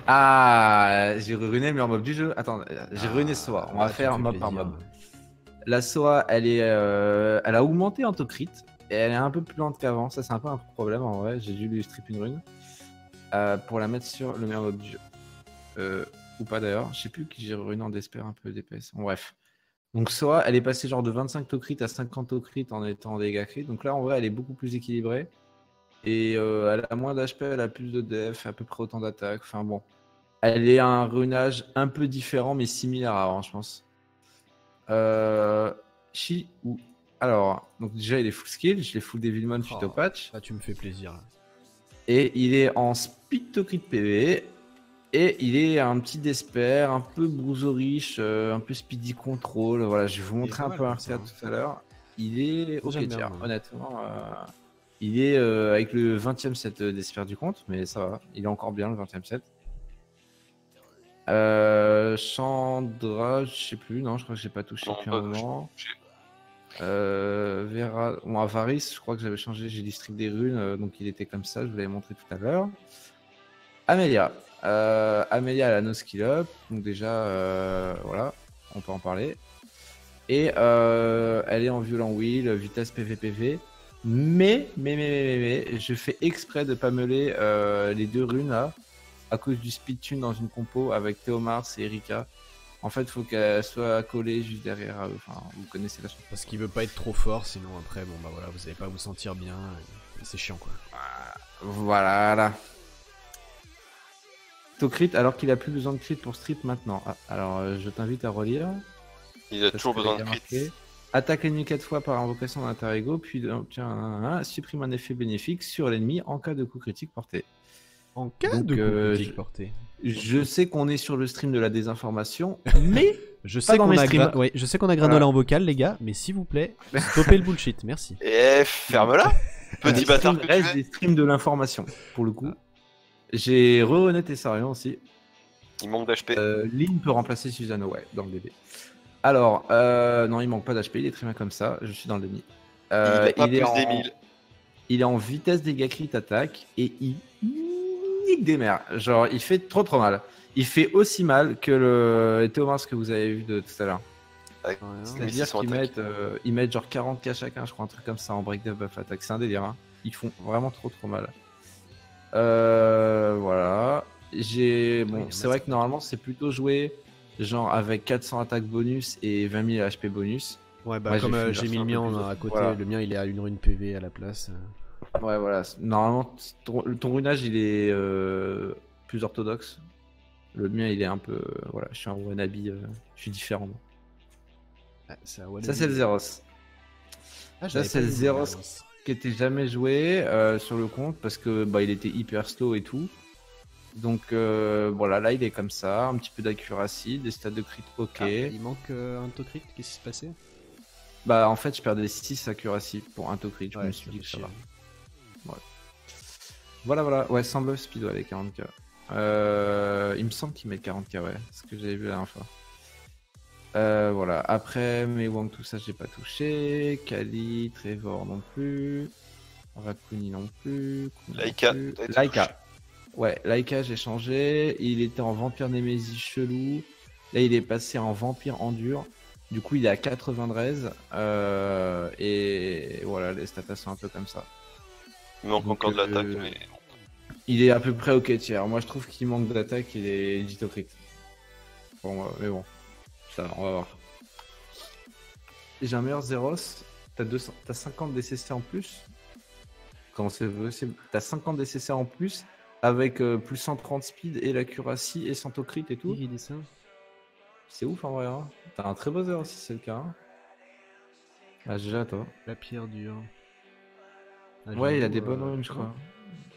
Ah, j'ai ruiné le mob du jeu. Attends, j'ai ruiné SOA. On va faire mob par mob. La SOA, elle a augmenté en taux crit. Et elle est un peu plus lente qu'avant. Ça, c'est un peu un problème en vrai. J'ai dû lui strip une rune. Pour la mettre sur le meilleur mob du jeu. Ou pas d'ailleurs. Je sais plus qui j'ai ruiné en d'espère un peu d'épaisse. Bon, bref. Donc SOA, elle est passée genre de 25 taux crit à 50 taux crit en étant en dégâts crit. Donc là, en vrai, elle est beaucoup plus équilibrée. Et elle a moins d'HP, elle a plus de def, à peu près autant d'attaque. Enfin bon. Elle est un runage un peu différent, mais similaire à avant, je pense. Ou. Alors, donc déjà, il est full skill. Je l'ai full Devilmon suite au patch. Ah, tu me fais plaisir. Là. Et il est en speed to crit PV. Et il est un petit Despair, un peu Brouzo-riche, un peu speedy control. Voilà, je vais vous montrer un peu un RTA tout à l'heure. Il est ok tiers, honnêtement. Il est avec le 20e set Despair du compte, mais ça va. Il est encore bien le 20e set. Chandra, je sais plus, non, je crois que j'ai pas touché depuis un moment. Vera, bon, Avaris, je crois que j'avais changé, j'ai district des runes, donc il était comme ça, je vous l'avais montré tout à l'heure. Amelia. Amelia, elle a no skill up, donc déjà, voilà, on peut en parler. Et elle est en violent wheel, vitesse PVPV. Mais, je fais exprès de pas mêler les deux runes là, à cause du speed tune dans une compo avec Théomars et Erika. En fait, il faut qu'elle soit collée juste derrière. Enfin, vous connaissez la chose. Parce qu'il veut pas être trop fort, sinon après, bon bah voilà, vous allez pas vous sentir bien. C'est chiant quoi. Voilà. Crit alors qu'il a plus besoin de crit pour strip maintenant. Ah, alors, je t'invite à relire. Il a toujours besoin de crit. Attaque l'ennemi 4 fois par invocation d'un Tarigo, puis supprime un effet bénéfique sur l'ennemi en cas de coup critique porté. En cas de coup critique porté. Je sais qu'on est sur le stream de la désinformation, mais je sais qu'on a Granola en vocal, les gars, mais s'il vous plaît, stoppez le bullshit, merci. Et ferme-la, petit bâtard. Il reste des streams de l'information, pour le coup. J'ai re-honnêté Sarion aussi. Il manque d'HP. Lynn peut remplacer Susano, ouais, dans le DB. Alors, non, il manque pas d'HP, il est très bien comme ça, je suis dans le déni. Il est en vitesse dégâts crit attaque et il nique des mers. Genre, il fait trop mal. Il fait aussi mal que le Théomars que vous avez vu de tout à l'heure. C'est-à-dire qu'ils mettent genre 40k chacun, je crois, un truc comme ça en break dev buff attaque. C'est un délire, hein. Ils font vraiment trop mal. Voilà. Bon, c'est vrai que normalement, c'est plutôt joué genre avec 400 attaques bonus et 20 000 HP bonus. Ouais, bah comme j'ai mis le mien à côté, voilà. Le mien il est à une rune PV à la place. Ouais, voilà. Normalement, ton runage il est plus orthodoxe. Le mien il est un peu. Voilà, je suis un wannabe, je suis différent. Ah, ça c'est le Zeros. Ça, c'est le Zeros qui était jamais joué sur le compte parce que bah, il était hyper slow et tout. Donc voilà, là il est comme ça, un petit peu d'accuracy, des stats de crit ok. Il manque un to crit, qu'est-ce qui se passait? Bah en fait je perdais 6 accuracy pour un to crit, je me suis dit que ça va. Ouais. Voilà, ouais, sans bluff speed, ouais, les 40k. Il me semble qu'il met 40k, ouais, c'est ce que j'avais vu la dernière fois. Voilà, après mes Wang, tout ça j'ai pas touché, Kali, Trevor non plus, Rakuni non plus, Laika. Ouais, Laika j'ai changé, il était en vampire Némésis chelou, là il est passé en vampire endure, du coup il est à 93, et voilà, les stats sont un peu comme ça. Il manque encore de l'attaque, mais... Il est à peu près ok tiers, moi je trouve qu'il manque d'attaque et des ditocrit. Bon, mais bon, ça on va voir. J'ai un meilleur Zeros, t'as 50 DCC en plus. Comment c'est possible? T'as 50 DCC en plus avec plus 130 speed et l'accuracy et 100 crit et tout. C'est ouf en vrai. Hein. T'as un très beau Zeros si c'est le cas. Hein. Ah, GG à toi. La pierre dure. Ouais, il a des bonnes runes, je crois.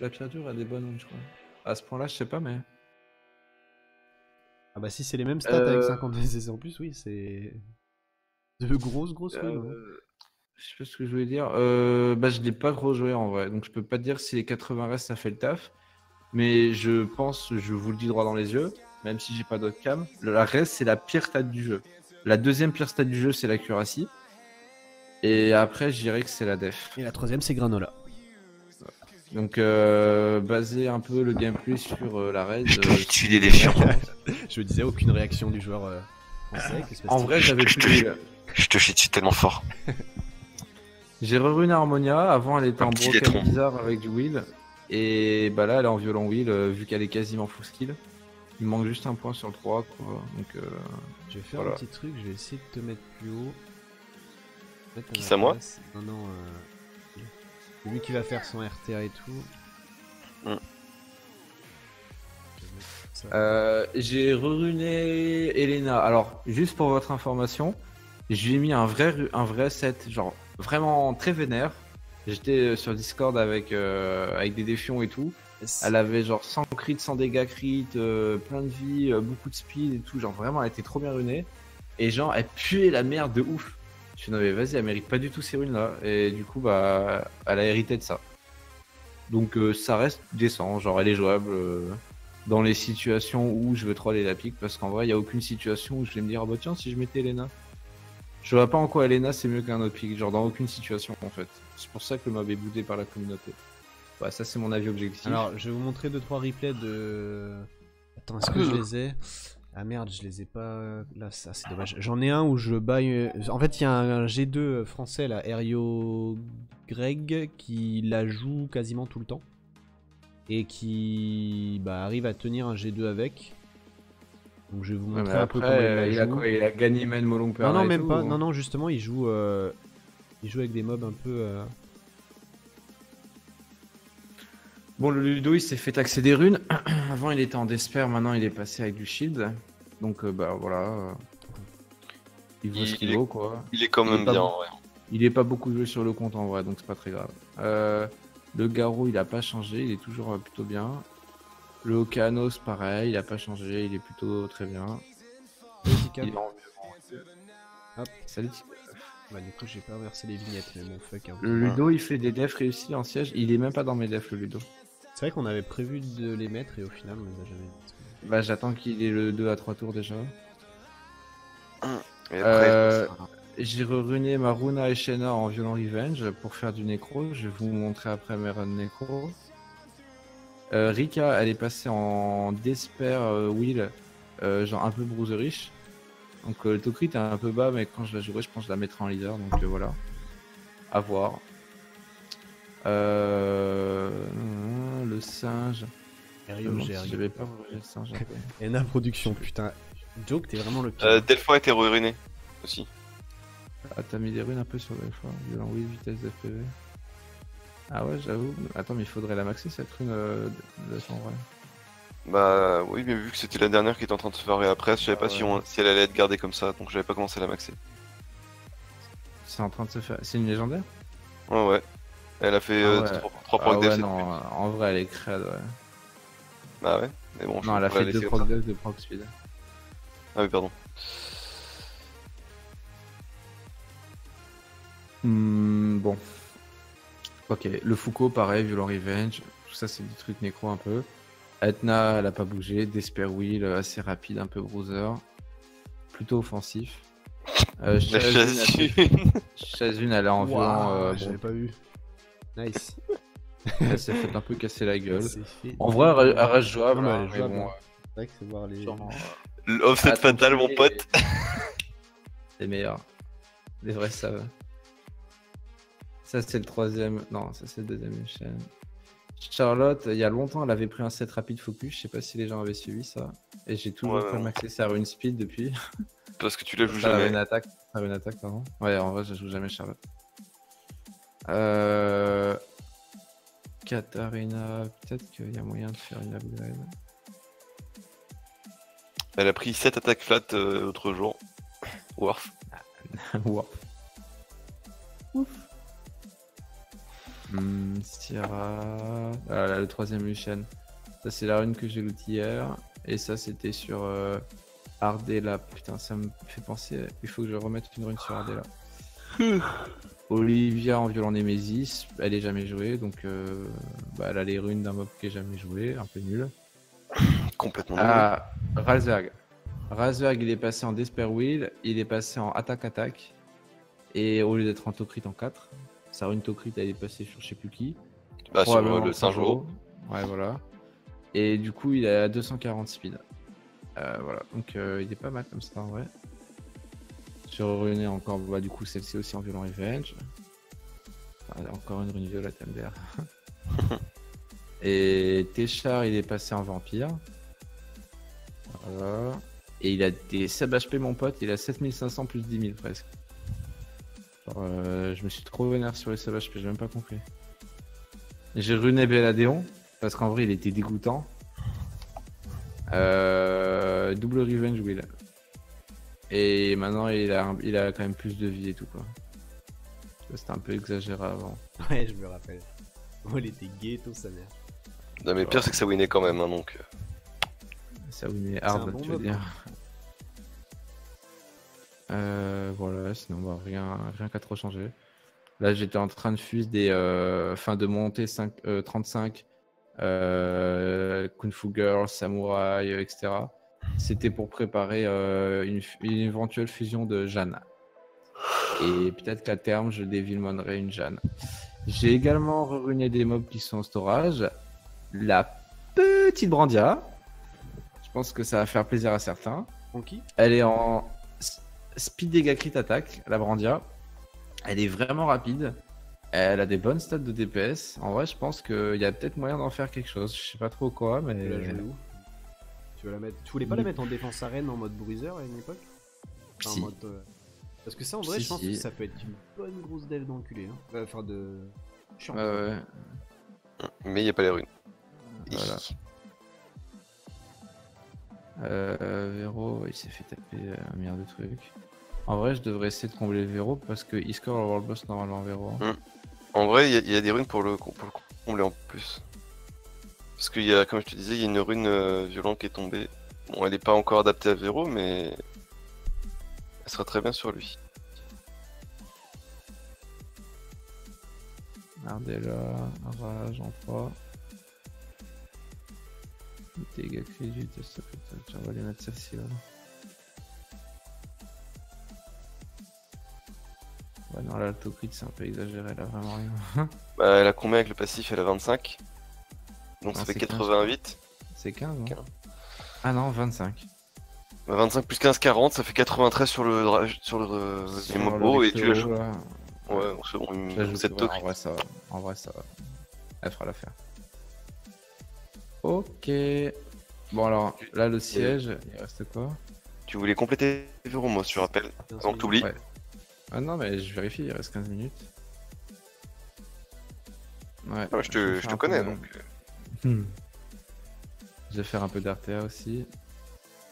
La pierre dure a des bonnes runes, je crois. À ce point-là, je sais pas, mais. Ah bah si c'est les mêmes stats avec 50 DCC en plus, oui, c'est de grosses runes. Je sais pas ce que je voulais dire. Bah je l'ai pas trop joué en vrai, donc je peux pas te dire si les 80 restes ça fait le taf. Mais je pense, je vous le dis droit dans les yeux, même si j'ai pas d'autre cam, la reste c'est la pire stat du jeu. La deuxième pire stat du jeu c'est l'accuracy. Et après je dirais que c'est la def. Et la troisième c'est Granola. Donc baser un peu le gameplay sur la raid. Je te chie des défiants. Je me disais aucune réaction du joueur français. En vrai j'avais plus. Je te chie dessus tellement fort. J'ai reruné Harmonia, avant elle était en broken bizarre avec du wheel. Et bah là elle est en violent wheel vu qu'elle est quasiment full skill. Il me manque juste un point sur le 3 quoi. Donc je vais faire un petit truc, je vais essayer de te mettre plus haut. Qui c'est à moi? Non. C'est lui qui va faire son RTA et tout. J'ai reruné Elena. Alors, juste pour votre information, je lui ai mis un vrai set, genre vraiment très vénère. J'étais sur Discord avec des défions et tout. Elle avait genre 100 crits, 100 dégâts crit, plein de vie, beaucoup de speed et tout. Genre vraiment, elle était trop bien runée. Et genre, elle puait la merde de ouf. Je suis non mais vas-y, elle mérite pas du tout ces runes là. Et du coup, bah, elle a hérité de ça. Donc ça reste décent, genre elle est jouable dans les situations où je veux troller la pique. Parce qu'en vrai, il n'y a aucune situation où je vais me dire, oh bah tiens, si je mettais Elena. Je vois pas en quoi Elena c'est mieux qu'un autre pick, genre dans aucune situation en fait. C'est pour ça que le mob est boudé par la communauté. Ouais, ça c'est mon avis objectif. Alors, je vais vous montrer 2-3 replays de... Attends, est-ce que je les ai? Ah merde, je les ai pas... Là, ça c'est dommage. J'en ai un où je buy... En fait, il y a un G2 français, là, Erio Greg, qui la joue quasiment tout le temps. Et qui arrive à tenir un G2 avec. Donc je vais vous montrer un peu comment il la joue. Il a gagné même Molong Non, non, même pas. Non, non, justement, il joue avec des mobs un peu... Bon, le Ludo, il s'est fait taxer des runes. Avant, il était en Despair, maintenant, il est passé avec du shield. Donc, bah voilà. Il vaut ce qu'il vaut, quoi. Il est quand même bien, en vrai. Il est pas beaucoup joué sur le compte, en vrai, donc c'est pas très grave. Le Garou, il a pas changé, il est toujours plutôt bien. Le Okanos, pareil, il a pas changé, il est plutôt très bien. Il est en... Hop. Salut. Bah du coup j'ai pas inversé les vignettes mais bon fuck hein. Le Ludo il fait des defs réussis en siège, il est même pas dans mes defs le Ludo. C'est vrai qu'on avait prévu de les mettre et au final on les a jamais mis. Bah j'attends qu'il ait le 2 à 3 tours déjà. Et après, j'ai reruné ma Runa et Shena en Violent Revenge pour faire du nécro, je vais vous montrer après mes runs nécro. Rika elle est passée en Despair Wheel, genre un peu bruiserish. Donc le Tokrit est un peu bas, mais quand je la jouerai, je pense que je la mettrai en leader. Donc voilà, à voir. Le singe. J'avais pas le singe. Ena Production, putain. Joke, t'es vraiment le pire. Delphi a été ruiné aussi. Ah, t'as mis des runes un peu sur Delphi. Violent, oui, vitesse d'FPV. Ah ouais, j'avoue. Attends, mais il faudrait la maxer cette rune de son vrai. Bah oui, mais vu que c'était la dernière qui était en train de se faire après, je savais pas si elle allait être gardée comme ça, donc j'avais pas commencé à la maxer. C'est en train de se faire. C'est une légendaire? Ouais, ouais. Elle a fait 3 proc ouais, non, en vrai elle est crade, ouais. Bah ouais, mais bon. Non, elle a fait 2 proc de proc speed. Ah oui, pardon. Bon. Ok, le Foucault pareil, Violent Revenge, tout ça c'est des trucs nécro un peu. Etna, elle a pas bougé. Despair Wheel, assez rapide, un peu bruiser. Plutôt offensif. Chazune, elle est en violent. J'avais pas vu. Nice. Elle s'est fait un peu casser la gueule. En vrai, elle reste jouable. Non, elle est jouable. Bon, c'est vrai que c'est voir les. L'offset fatal, mon pote. C'est meilleur. Les vrais savent. Ça, c'est le troisième. Non, ça, c'est le deuxième chaîne. Charlotte, il y a longtemps, elle avait pris un set rapide focus. Je sais pas si les gens avaient suivi ça. Et j'ai toujours pas maxé sa rune speed depuis. Parce que tu la joues jamais. Une attaque, pardon. Ouais, en vrai, je joue jamais Charlotte. Katarina, peut-être qu'il y a moyen de faire une upgrade. Elle a pris 7 attaques flat l'autre jour. Worf. Worf. Ouf. Sierra. Voilà, le troisième Lucian. Ça, c'est la rune que j'ai loot hier. Et ça, c'était sur Ardella. Putain, ça me fait penser. Il faut que je remette une rune sur Ardella. Olivia en violent Némésis. Elle est jamais jouée. Donc, elle a les runes d'un mob qui est jamais joué. Un peu nul. Complètement nul. Razerg. Razerg, il est passé en Despair Wheel. Il est passé en attaque. Et au lieu d'être en Tokrit en 4. Sa rune Tokrit, elle est passée sur je sais plus qui. Bah, sur le Saint-Jean. Ouais, voilà. Et du coup, il a 240 speed. Voilà, donc il est pas mal comme ça en vrai. Sur Runé encore, bah, du coup, celle-ci aussi en Violent Revenge. Encore une rune violette MDR. Et Téchar, il est passé en Vampire. Voilà. Et il a des 7 HP, mon pote, il a 7500 plus 10 000 presque. Je me suis trop vénère sur les 7 HP, j'ai même pas compris. J'ai ruiné Belladeon, parce qu'en vrai, il était dégoûtant. Double Revenge Wheel. Et maintenant, il a quand même plus de vie et tout, quoi. C'était un peu exagéré avant. Ouais, je me rappelle. Oh, il était ghetto, sa mère. Non, mais le pire, c'est que ça winait quand même, hein, donc. Ça winait hard, bon tu veux mob, dire. Voilà, sinon, bah, rien qu'à trop changer. Là, j'étais en train de fuse des fins de montée 35, Kung Fu Girl, Samouraï, etc. C'était pour préparer une éventuelle fusion de Jeanne. Et peut-être qu'à terme, je dévilmonerai une Jeanne. J'ai également ruiné des mobs qui sont en storage. La petite Brandia. Je pense que ça va faire plaisir à certains. Funky. Elle est en speed dégâts crit attaque, la Brandia. Elle est vraiment rapide. Elle a des bonnes stats de DPS. En vrai, je pense qu'il y a peut-être moyen d'en faire quelque chose. Je sais pas trop quoi, mais. Tu la joues où? Tu veux la mettre... Tu voulais pas la mettre en défense arène en mode bruiser à une époque? Enfin, Si. en mode, Parce que ça, en vrai, je pense que ça peut être une bonne grosse dev d'enculé. Hein. Enfin, de. Chiant. Ouais. Mais il n'y a pas les runes. Voilà. Vero, il s'est fait taper un milliard de trucs. En vrai, je devrais essayer de combler Vero parce que il score le world boss normalement Vero. En vrai, il y a des runes pour le combler en plus. Parce qu'il y a, comme je te disais, il y a une rune violente qui est tombée. Bon, elle n'est pas encore adaptée à Vero, mais elle sera très bien sur lui. Ardella, rage en 3. Dégâts crit, vitesse, on va les mettre celle-ci là. Ouais, non, l'autocrit c'est un peu exagéré, elle a vraiment rien. Bah, elle a combien avec le passif? Elle a 25. Donc Non, ça fait c'est 88. C'est 15, non 15. Ah non, 25. Bah, 25 plus 15, 40, ça fait 93 sur le Mobo et tu la joues. Là. Ouais, c'est bon, Je la joue, cette ouais, toc. en vrai, ça va. Elle fera l'affaire. Ok. Bon, alors, là, le siège, il reste quoi? Tu voulais compléter Vero, moi, je te rappelle. Avant que t'oublies. Ouais. Ah non, mais je vérifie, il reste 15 minutes. Ouais. Ah, je te connais, donc. Je vais faire un peu d'RTA aussi.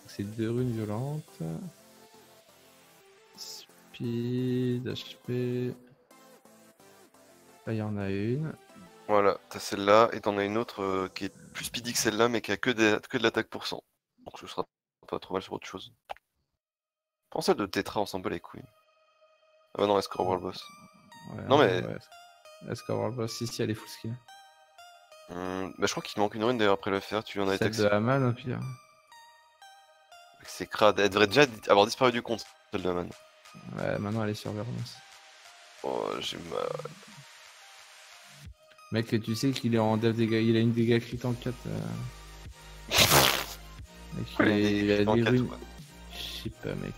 C'est 2 runes violentes. Speed, HP. Là, il y en a une. Voilà, t'as celle-là, et t'en as une autre qui est plus speedy que celle-là, mais qui a que de l'attaque pour cent. Donc ce sera pas trop mal sur autre chose. Prends celle de Tetra, on s'en bat les couilles. Ah bah non, elle score World Boss. Ouais, Non mais. Ouais. Est-ce qu'on va le boss? Si, elle est full skill. Bah je crois qu'il manque une rune d'ailleurs après le faire, tu lui en as été Celle de Haman au pire. C'est crade, elle devrait déjà avoir disparu du compte, celle de Haman. Ouais, maintenant elle est sur Vermos. Oh, j'ai mal. Mec, tu sais qu'il est en dev dégâts, il a une dégâts crit en 4. Mec, il a des runes. Je sais pas, mec.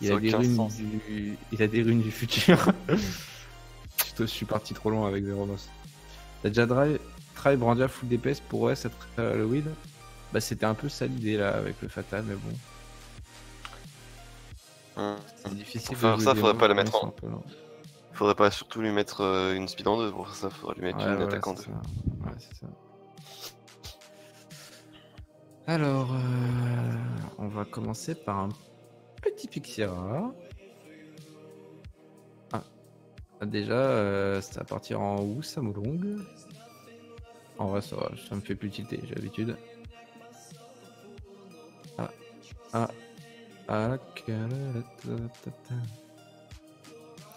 Il a des runes du futur. Je suis parti trop loin avec Veromos. T'as déjà try Brandia full DPS pour OS après le wheel? Bah c'était un peu ça l'idée là avec le Fatal, mais bon. C'est difficile. Pour faire ça, faudrait pas la mettre en. peu, Faudrait pas surtout lui mettre une speed en 2, pour ça, faudrait lui mettre une attaque en 2. Ouais, c'est ça. Alors, on va commencer par un petit Pixira. Déjà, ça va partir en Wusamulong. En vrai, ça va, ça me fait plus tilter, j'ai l'habitude.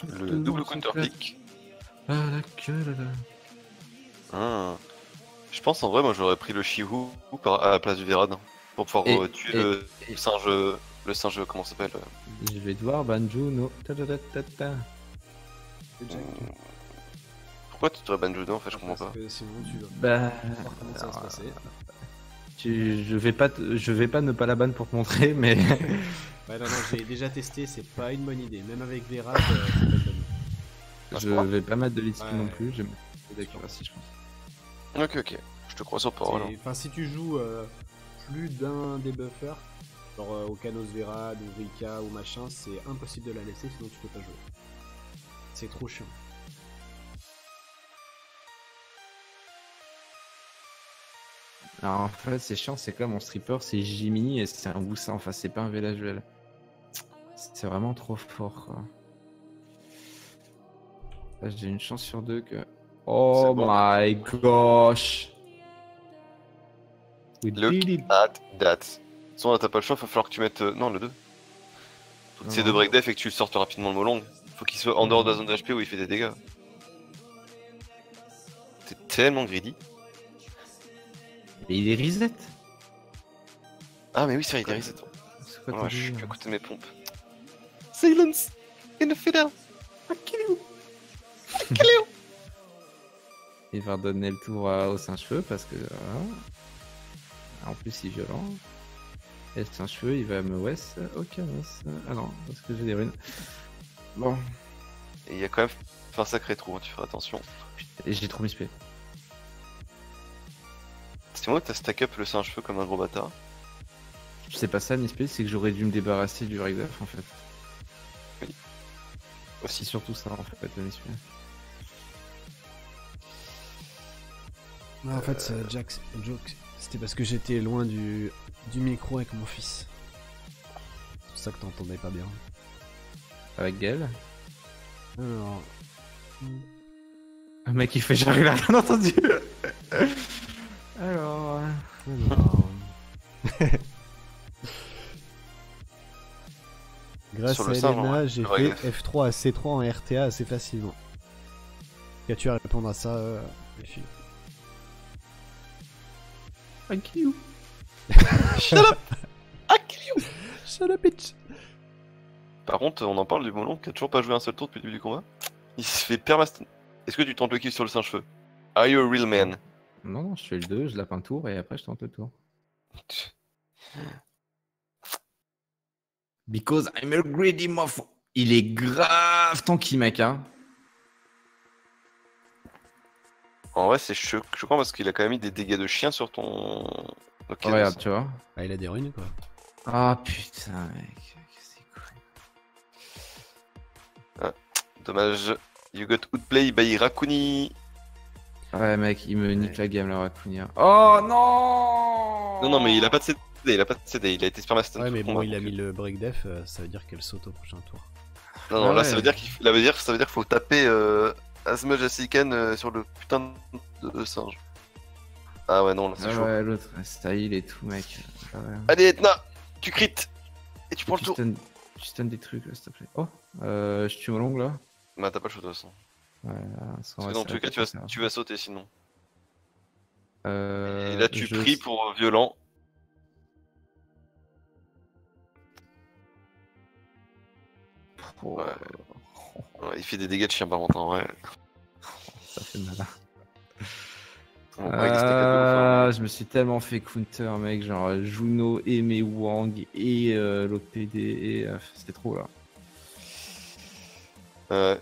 Le double counterpick. Je pense en vrai, moi j'aurais pris le Shihu à la place du Verad pour pouvoir tuer le singe, comment ça s'appelle Je vais devoir Banjo, no. Pourquoi tu dois ban judo en fait, je comprends pas. Sinon tu vas Bah, voir comment ça va se passer. je vais pas ne pas la ban pour te montrer, mais. Ouais, non, j'ai déjà testé, c'est pas une bonne idée. Même avec Verad, c'est pas une bonne idée. Je vais pas mettre de lead spin non plus, j'ai d'accuracy, je pense. Ok, je te crois sur parole. Enfin, si tu joues plus d'un des buffers, genre Okanos Verad ou Rika ou machin, c'est impossible de la laisser, sinon tu peux pas jouer. C'est trop chiant. Alors en fait, c'est chiant, c'est quoi mon stripper, c'est Jiminy et c'est un Woussin, enfin c'est pas un Velajuel. C'est vraiment trop fort quoi. Là, j'ai une chance sur deux que... Oh bon. my gosh. We Look did it. at that. Sinon, là, t'as pas le choix, il va falloir que tu mettes. Non, le 2. Faut que c'est 2 break def et que tu le sortes rapidement le molong. Faut qu'il soit en dehors de la zone d'HP où il fait des dégâts. T'es tellement greedy. Et il est reset. Ah, mais oui, c'est vrai, il est reset. C'est quoi Ouais, ton je suis délire plus à côté de mes pompes. Silence in the fiddle. I kill you. I kill you. Il va redonner le tour au Saint-Cheveux parce que... en plus, il est violent. Et le Saint-Cheveux, il va me West. Ok, West. Ah non, parce que j'ai des runes. Bon. Et il y a quand même un sacré trou, hein, tu feras attention. Et j'ai trop mispé. C'est moi que t'as stack up le singe-feu comme un gros bâtard. C'est pas ça, mispé, c'est que j'aurais dû me débarrasser du break def en fait. Oui. C'est Aussi. surtout ça en fait, le mispé. Ouais, en fait, Jack, joke, c'était parce que j'étais loin du micro avec mon fils. C'est pour ça que t'entendais pas bien. Avec Gaël. Alors. Le mec il fait j'arrive à rien entendu. Alors. Grâce Sur à le singe, Elena, ouais. j'ai Ouais, fait F3 à C3 en RTA assez facilement. Qu'as-tu à répondre à ça, les filles? I kill you. Shut up! I kill you! Shut up, bitch! Par contre, on en parle du molon qui a toujours pas joué un seul tour depuis le début du combat. Il se fait permaston. Est-ce que tu tentes le kill sur le singe-feu? Are you a real man? Non, non, je fais le 2, je lape un tour et après je tente le tour. Because I'm a greedy motherfucker. Il est grave tanky, mec, hein. En vrai, c'est choquant parce qu'il a quand même mis des dégâts de chien sur ton. Ok, Regarde, tu vois. Ah, il a des runes, quoi. Ah putain, mec. C'est cool. dommage. You got outplay by Rakuni. Ouais, mec, il me nique la game, le Rakunia. Oh non! Non, non, mais il a pas de CD. Il a pas de CD. Il a été spermaston. Ouais, tout mais le bon, combat, il a donc, mis le break def, ça veut dire qu'elle saute au prochain tour. Non, non, Ah là, ouais. ça veut dire qu'il faut taper as much as he can sur le putain de singe. Ah ouais, non, là, c'est Ah chaud. ouais, l'autre, style et tout, mec. Ah ouais. Allez, Etna, tu crit et tu prends le Tu tour. stun des trucs, là, s'il te plaît. Oh, je tue mon long, là. Bah, t'as pas le choix de toute façon. Ouais, Parce que dans tous les cas, tu vas sauter sinon. Et Et là, tu pries pour violent. Ouais. Ouais, il fait des dégâts de chien par contre, en vrai. Ça fait mal. Bon, avec des stacks de ouf, hein. Je me suis tellement fait counter, mec. Genre Juno et Mei Wang et l'autre PD. Et c'était trop là. Ouais.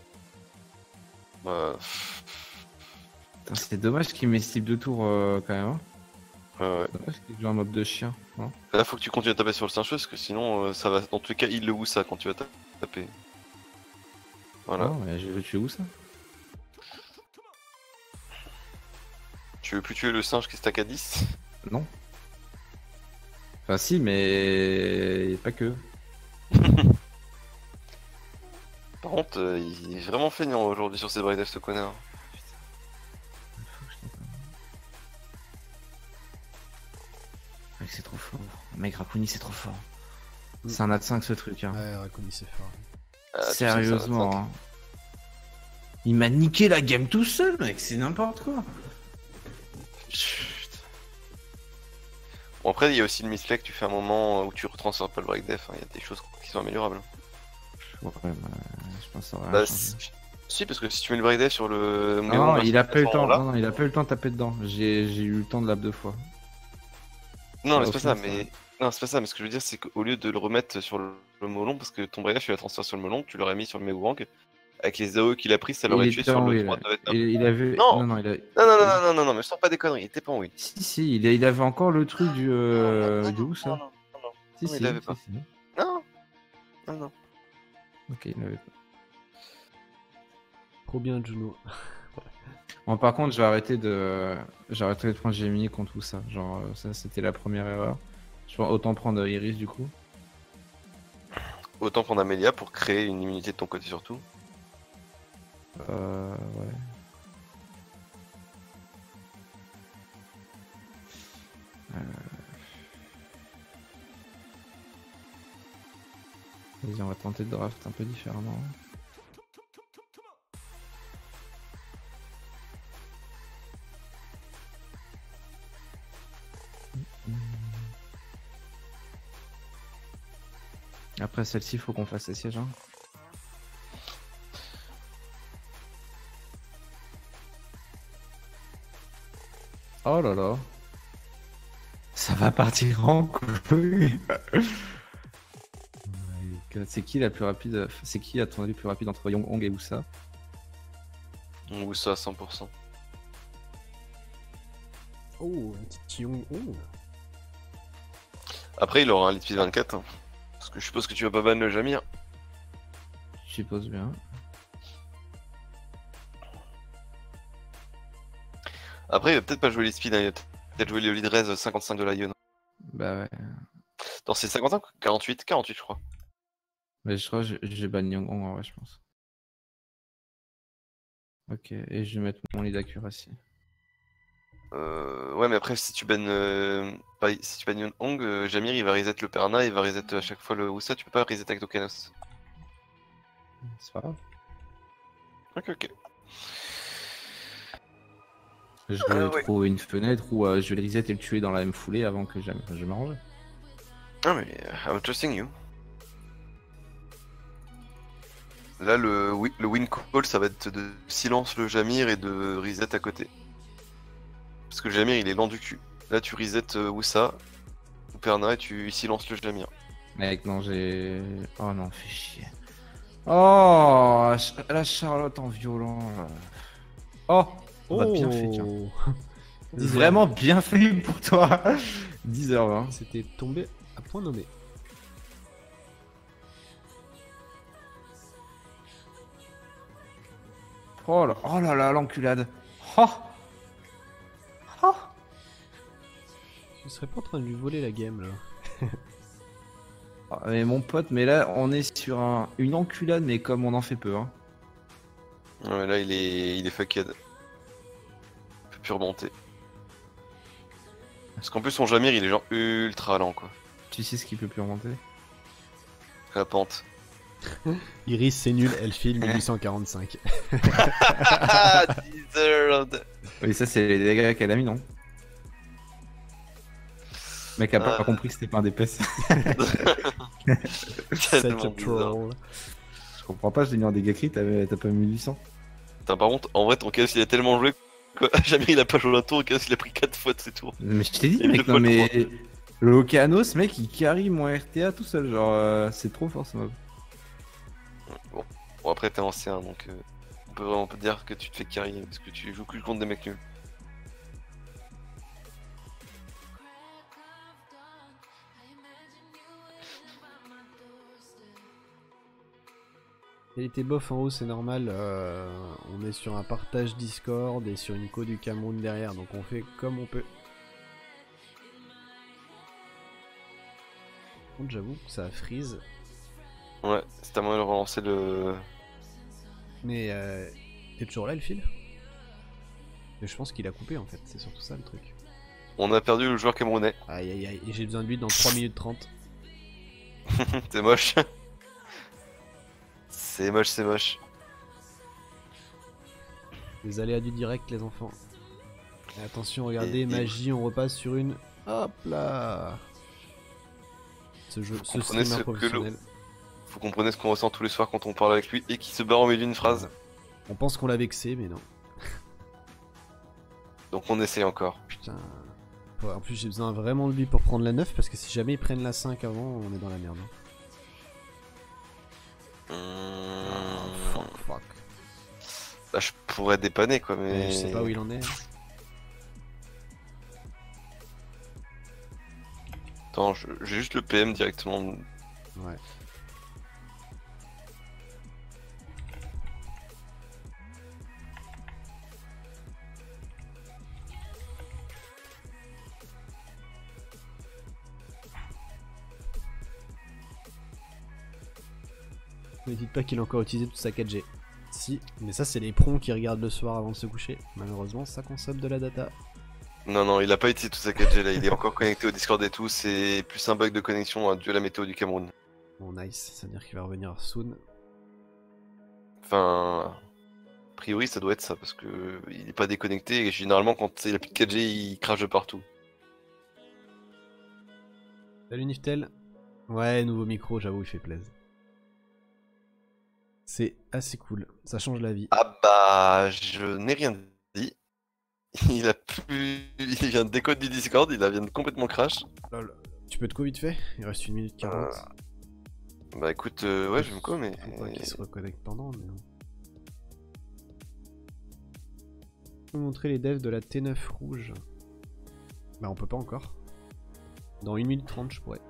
Putain, c'était dommage qu'il m'ait slip de tour quand même. Hein. Ouais. Dommage qu'il joue en mode de chien. Hein. Là, faut que tu continues à taper sur le singe parce que sinon, ça va. Dans tous les cas, il le ou ça quand tu vas taper. Voilà. Non, mais je veux tuer où ça? Tu veux plus tuer le singe qui stack à 10? Non. Enfin, si, mais pas que. Par contre, il est vraiment feignant aujourd'hui sur ses breakdefs, ce connard. Mec, c'est trop fort. Mec, Rakuni, c'est trop fort. C'est un AD5 ce truc. Hein. Ouais, Rakuni, c'est fort. Ah, tu sais que Sérieusement. ça va Hein. Il m'a niqué la game tout seul, mec. C'est n'importe quoi. Chut. Bon, après, il y a aussi le misplay que tu fais un moment où tu retransfères pas le breakdef. Hein. Il y a des choses qui sont améliorables. Ouais, bah, je pense que ça va Bah, rien changer. si, parce que si tu mets le breakdef sur le. Non, il a pas eu le temps. Là... Non, il a pas eu le temps de taper dedans. J'ai eu le temps de lap 2 fois. Non, mais au c'est pas ça, final, mais. Non, c'est pas ça, mais ce que je veux dire, c'est qu'au lieu de le remettre sur le melon, parce que ton breakdef, tu l'as transféré sur le melon, tu l'aurais mis sur le Megawang, avec les AOE qu'il a pris, ça l'aurait tué sur le 3 de Vietnam. Il avait. Non. Non, il a. Non, mais je sors pas des conneries, il était pas en win. Si, il avait encore le truc du. De où ça? Non. Si, il l'avait pas. si. Non. Ok, il l'avait pas. Trop bien, Juno. Bon, par contre, j'ai arrêté de prendre Gemini contre tout ça. Genre, ça, c'était la première erreur. Je pense autant prendre Iris du coup. Autant prendre Amelia pour créer une immunité de ton côté surtout. Ouais. Vas-y, on va tenter de draft un peu différemment. Après celle-ci, il faut qu'on fasse les sièges. Hein. Oh là là. Ça va partir en couille. C'est qui la plus rapide? C'est qui à ton avis plus rapide entre Young Hong et Wusa? Wusa à 100%. Oh, un petit Young Hong. Après, il aura un lead speed 24. Hein. Parce que je suppose que tu vas pas ban le Jamir. Je suppose bien. Après, il va peut-être pas jouer lead speed, hein. Il va peut-être jouer le lead raise 55 de Lion. Bah ouais. Dans ces 55, 48, 48 je crois. Mais je crois que j'ai ban Young Hong en vrai, je pense. Ok, et je vais mettre mon lead accuracy. Ouais, mais après, si tu bannes si tu bannes Young Hong, Jamir il va reset le Perna, il va reset à chaque fois le Wusa, tu peux pas reset avec Tokanos. C'est pas grave. Ok. Je vais trouver une fenêtre où je vais le reset et le tuer dans la même foulée avant que je m'arrange. Ah, mais I'm trusting you. Là, le win call, ça va être de silence le Jamir et de reset à côté. Parce que le Jamir, il est lent du cul. Là, tu reset Wusa ou Perna et tu silences le Jamir. Mec, non, j'ai... Oh non, fais chier. Oh, la Charlotte en violent. Oh, on a bien fait, tiens. Vraiment bien fait pour toi. 10h20. C'était tombé à point nommé. Oh là là, l'enculade. Oh. Oh. Je serais pas en train de lui voler la game là. Oh, mais mon pote, mais là on est sur une enculade, mais comme on en fait peu. Hein. Ouais, là, il est fucked. Il peut plus remonter. Parce qu'en plus, son Jamir, il est genre ultra lent quoi. Tu sais ce qu'il peut plus remonter? La pente. Iris c'est nul, elle file 1845. Deserved. Oui, ça c'est les dégâts qu'elle a mis, non? Le mec a pas compris que c'était pas un DPS. Such a troll. Je comprends pas, je l'ai mis en dégâts crit, t'as pas mis 1800. Putain, par contre, en vrai, ton KS il a tellement joué que jamais il a pas joué un tour, KS il a pris 4 fois de ses tours. Mais je t'ai dit, Et mec, deux fois non le mais. Le Okeanos, mec, il carry mon RTA tout seul, genre, c'est trop fort ce mob. Bon, après, t'es ancien donc on peut vraiment pas te dire que tu te fais carry parce que tu joues que contre des mecs nuls. Qualité bof en haut, c'est normal. On est sur un partage Discord et sur une co du Cameroun derrière, donc on fait comme on peut. Par contre, j'avoue que ça freeze. Ouais, c'est à moi de relancer le. Mais t'es toujours là, le fil? Mais je pense qu'il a coupé en fait, c'est surtout ça le truc. On a perdu le joueur camerounais. Aïe aïe aïe, et j'ai besoin de lui dans 3 minutes 30. C'est moche. C'est moche, c'est moche. Les aléas du direct, les enfants. Et attention, regardez, magie, on repasse sur une. Hop là! Ce jeu, ce streamer professionnel. Vous comprenez ce qu'on ressent tous les soirs quand on parle avec lui et qui se barre au milieu d'une phrase. On pense qu'on l'a vexé, mais non. Donc on essaie encore. Putain. Ouais, en plus, j'ai besoin vraiment de lui pour prendre la 9 parce que si jamais ils prennent la 5 avant, on est dans la merde. Fuck. Là, je pourrais dépanner quoi, mais. Je sais pas où il en est. Attends, j'ai juste le PM directement. Ouais. Ne dites pas qu'il a encore utilisé toute sa 4G. Si, mais ça c'est les pros qui regardent le soir avant de se coucher. Malheureusement, ça consomme de la data. Non, non, il a pas utilisé toute sa 4G là, il est encore connecté au Discord et tout, c'est plus un bug de connexion dû à la météo du Cameroun. Bon, nice, ça veut dire qu'il va revenir soon. Enfin, a priori ça doit être ça, parce que il est pas déconnecté et généralement quand il a plus de 4G, il crache de partout. Salut Niftel. Ouais, nouveau micro, j'avoue, il fait plaisir. C'est assez cool, ça change la vie. Ah bah, je n'ai rien dit. Il a plus... Il vient de décode du Discord, il vient de complètement crash. Lol. Tu peux te co vite fait? Il reste 1 minute 40. Bah écoute, ouais, je me co, mais... Faut pas qu'il se reconnecte pendant, mais... Je peux montrer les devs de la T9 rouge. Bah on peut pas encore. Dans 1 minute 30 je pourrais.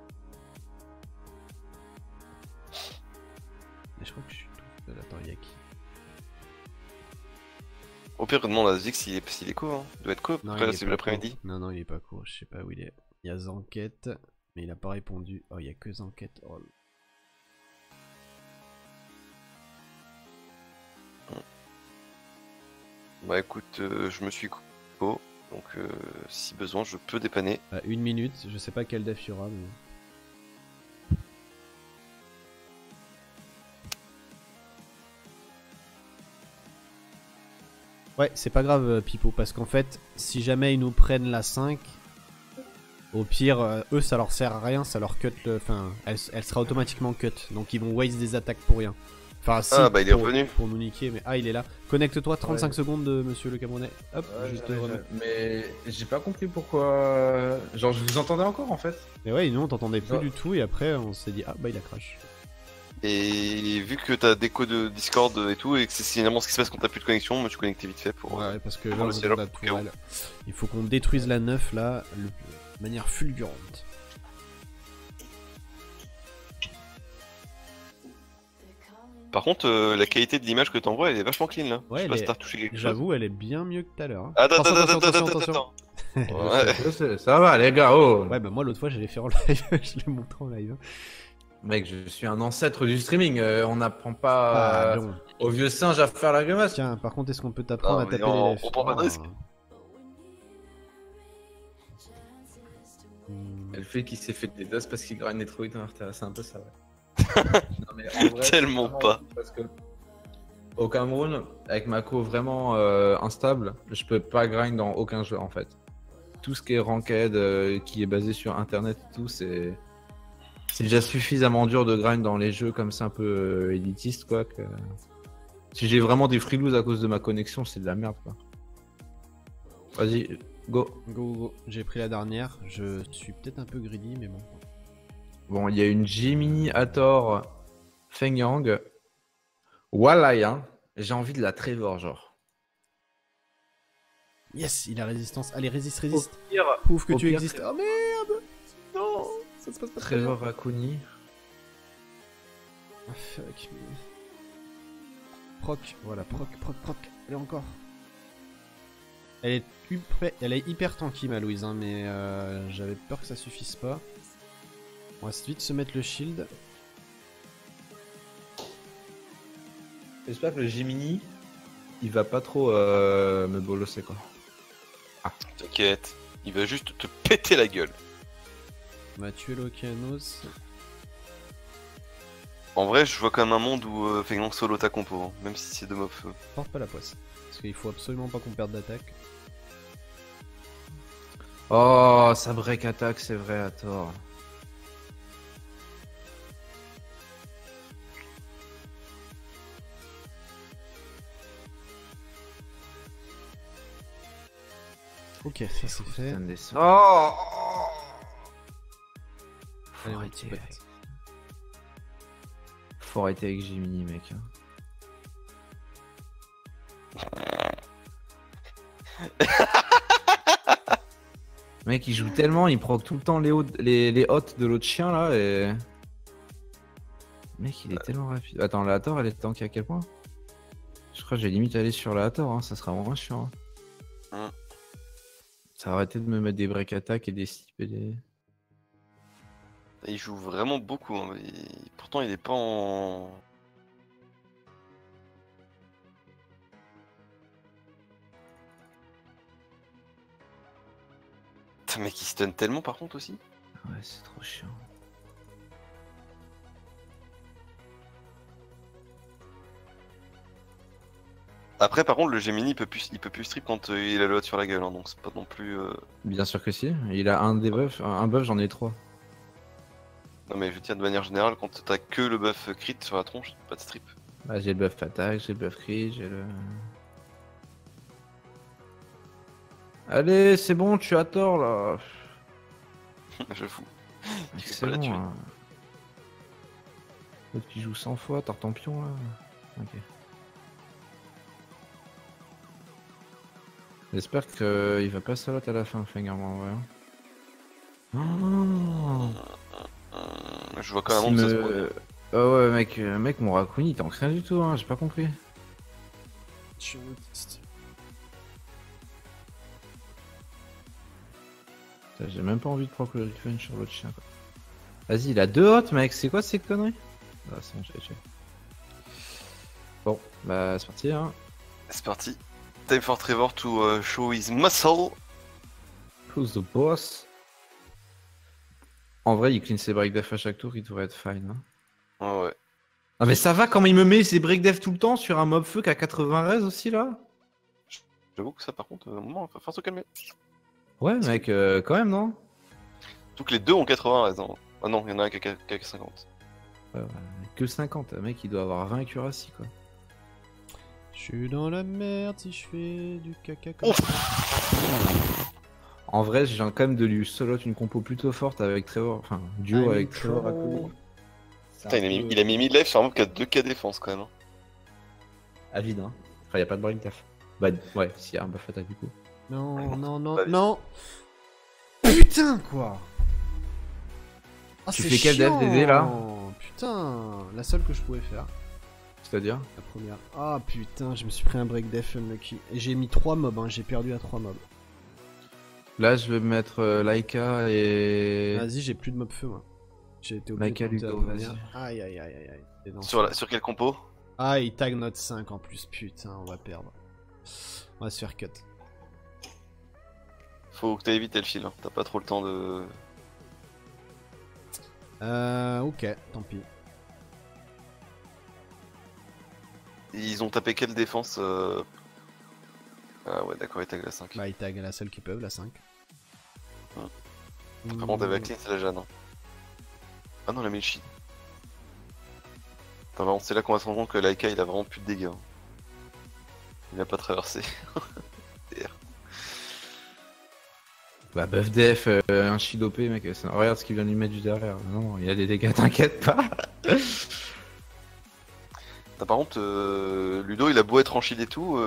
Mais je crois que je suis tout... Attends, il y a qui? Au pire, demande à Zix s'il est co, hein. Il doit être co, Non, après il là est c'est pas l'après-midi. co. Non, non, il est pas co, je sais pas où il est. Il y a Zanquette, mais il a pas répondu. Oh, il y a que Zanquette. Oh. Bah écoute, je me suis co, donc si besoin je peux dépanner. 1 minute, je sais pas quel def il y aura, mais... Ouais, c'est pas grave, Pipo, parce qu'en fait, si jamais ils nous prennent la 5, au pire, eux ça leur sert à rien, ça leur cut le... Enfin, elle sera automatiquement cut, donc ils vont waste des attaques pour rien. Enfin, si, bah il est revenu. pour nous niquer, mais il est là. Connecte-toi 35 secondes, monsieur le Camerounais. Hop, juste mais j'ai pas compris pourquoi. Genre, je vous entendais encore en fait. Mais ouais, nous on t'entendait plus du tout, et après on s'est dit, ah bah il a crash. Et vu que t'as déco de Discord et tout, et que c'est finalement ce qui se passe quand t'as plus de connexion, moi tu connectes vite fait pour... Ouais, parce que là, pour on le est setup, dans la tourelle. Il faut qu'on détruise la 9 là, de manière fulgurante. Par contre, la qualité de l'image que t'envoies, elle est vachement clean là. Ouais, je sais pas si t'as retouché quelque chose. J'avoue, elle est bien mieux que tout à l'heure. Hein. Attends. Ouais. Ça va les gars, oh. Ouais, bah moi l'autre fois je l'ai fait en live, je l'ai montré en live. Mec, je suis un ancêtre du streaming, on n'apprend pas bon. au vieux singe à faire la grimace. Tiens, par contre, est-ce qu'on peut t'apprendre à mais taper on les lèvres? prend pas de risque. Le fait qu'il s'est fait des doses parce qu'il grind les Troïdes, c'est un peu ça, ouais. Non, mais en vrai, Tellement pas. Parce que au Cameroun, avec ma co vraiment instable, je peux pas grind dans aucun jeu en fait. Tout ce qui est ranked, qui est basé sur internet et tout, c'est déjà suffisamment dur de grind dans les jeux comme ça un peu élitistes quoi. Que... Si j'ai vraiment des freeloos à cause de ma connexion, c'est de la merde quoi. Vas-y, go. Go. J'ai pris la dernière. Je suis peut-être un peu greedy, mais bon. Bon, il y a une Gemini, Hathor, Feng Yang, Walai, hein. J'ai envie de la Trevor, genre. Yes, il a résistance. Allez, résiste. Pire, Prouve que au tu pire, existes. Oh merde! Non, ça se passe pas très bien. Trevor Rakuni. Ah fuck me. Proc, voilà, proc. Allez, encore. Elle est hyper tanky, ma Louise, hein, mais j'avais peur que ça suffise pas. On va vite se mettre le shield. J'espère que le Gemini, il va pas trop me bolosser quoi. Ah. T'inquiète, il va juste te péter la gueule. On va tuer l'Okeanos. En vrai, je vois quand même un monde où Feng solo ta compo, hein, même si c'est de mob feu. Porte pas la poisse. Parce qu'il faut absolument pas qu'on perde d'attaque. Oh, ça break attack, c'est vrai, à tort. Ok, ça c'est fait. Oh, Allez, faut arrêter avec Gemini, mec. Mec, il joue tellement, il proc tout le temps les hottes de l'autre chien là et. Mec, il est tellement rapide. Attends, la Hathor, elle est tanky à quel point? Je crois que j'ai limite allé sur la Hathor, hein, ça sera vraiment chiant. Hein. Ça va arrêter de me mettre des break attack et des slips et des. Il joue vraiment beaucoup, hein. Pourtant il est pas en... Putain, mec, il stun tellement par contre aussi. Ouais, c'est trop chiant. Après, par contre, le Gemini il peut plus strip quand il a le hot sur la gueule, hein, donc c'est pas non plus. Bien sûr que si. Il a un debuff, un buff, j'en ai 3. Non, mais je veux dire de manière générale, quand t'as que le buff crit sur la tronche, pas de strip. Bah, j'ai le buff attaque, j'ai le buff crit, j'ai le. Allez, c'est bon, tu as tort là. Je fous. C'est pas la tuer. bon. Hein. L'autre qui joue 100 fois, t'as ton pion là. Ok. J'espère qu'il va pas solo à la fin, Finger, en vrai. Oh Je vois quand même que ça se produit. Oh ouais, mec, mon Raccoon il tank rien du tout, hein, j'ai pas compris. Je suis un autiste. J'ai même pas envie de proc le Riffen sur l'autre chien quoi. Vas-y, il a 2 hots, mec, c'est quoi ces conneries? Ah, c'est bon, j'ai. Bon, bah c'est parti, hein. C'est parti. Time for Trevor to show his muscle. Who's the boss? En vrai, il clean ses break def à chaque tour, il devrait être fine. Hein. Oh, ouais. Ah, mais ça va quand il me met ses break def tout le temps sur un mob feu qu'à 80 res aussi là? J'avoue que ça, par contre, à un moment, il va falloir se calmer. Ouais, mec, quand même, non? Surtout que les deux ont 80 raisons. Ah non, il y en a un qui a 50. Ouais, que 50, mec, il doit avoir 20 accuracy quoi. Je suis dans la merde si je fais du caca comme ça. En vrai, j'ai quand même de lui solo une compo plutôt forte avec Trevor, enfin duo avec Trevor Raccoon. Putain, il a mis mid-life sur un move qui a 2k défense quand même. À vide, hein. Enfin, y a pas de break def. Bah, ouais, s'il y a un buff attaque du coup. Non, non, non, Vas-y. non. Putain, quoi. Ah, Tu c'est fais quel dev, chiant. Dédé, là? Putain, la seule que je pouvais faire. C'est-à-dire? La première. Ah putain, je me suis pris un break def unlucky. Et j'ai mis 3 mobs, hein. J'ai perdu à 3 mobs. Là, je vais mettre Laika et. Vas-y, j'ai plus de mob feu, moi. J'ai été obligé Laika de compter la Ludo, première. vas-y. Aïe, aïe, aïe, aïe, aïe. C'est dans- Sur quel compo? Ah, il tag notre 5 en plus. Putain, on va perdre. On va se faire cut. Faut que t'aies évité le fil, hein. T'as pas trop le temps de. Ok, tant pis. Ils ont tapé quelle défense Ah ouais, d'accord, ils tag la 5. Bah, ils tag la seule qu'ils peuvent, la 5. Par contre, avec clean, c'est la Jeanne. Hein. Ah non, la Milchi. Attends, vraiment, c'est là qu'on va se rendre compte que Laika il a vraiment plus de dégâts. Hein. Il a pas traversé. Bah, buff def, un shield OP, mec. Regarde ce qu'il vient de lui mettre du derrière. Non, il a des dégâts, t'inquiète pas. Par contre, Ludo il a beau être en shield et tout.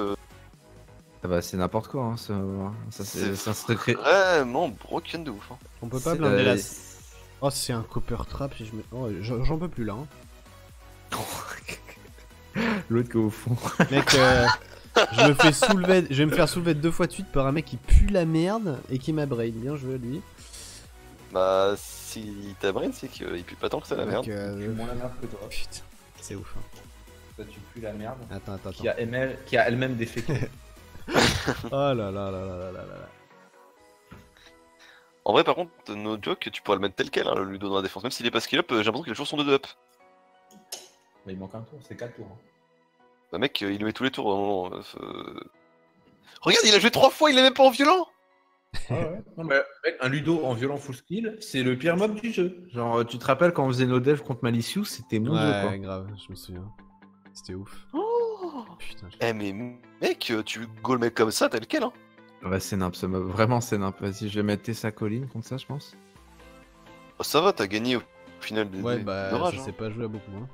Ah bah, c'est n'importe quoi, hein. Ça, c'est un secret. Vraiment broken de ouf. Hein. On peut pas C'est, blinder la... Oh, c'est un copper trap si je me... Oh, j'en peux plus là. Hein. L'autre qui est au fond. Mec, je vais me faire soulever 2 fois de suite par un mec qui pue la merde et qui m'a brain. Bien joué lui. Bah, si t'as brain, c'est qu'il pue pas tant que ça la merde. moins la merde que toi. Putain, c'est ouf. Hein. Toi, tu pues la merde. Attends. Qui a elle-même des faits. Oh là là là là là là là. En vrai, par contre, no joke, tu pourrais le mettre tel quel, hein, le Ludo dans la défense. Même s'il est pas skill up, j'ai l'impression qu'il a toujours son 2-2 up. Mais il manque un tour, c'est 4 tours. Hein. Bah, mec, il le met tous les tours. Regarde, il a joué 3 fois, il est même pas en violent. Ah ouais. Non, mais mec, un Ludo en violent full skill, c'est le pire mob du jeu. Genre, tu te rappelles quand on faisait nos devs contre Malicious, c'était mon jeu quoi. Ouais, grave, je me souviens. C'était ouf. Oh Putain. Eh, mais mec, tu go le mec comme ça, tel quel, hein. Ouais, c'est nimp ce mob, vraiment c'est nimp. Vas-y, je vais mettre Tessa Colline contre ça, je pense. Oh, ça va, t'as gagné au final des Ouais, bah, d'orage, ça hein. s'est pas joué à beaucoup. Hein.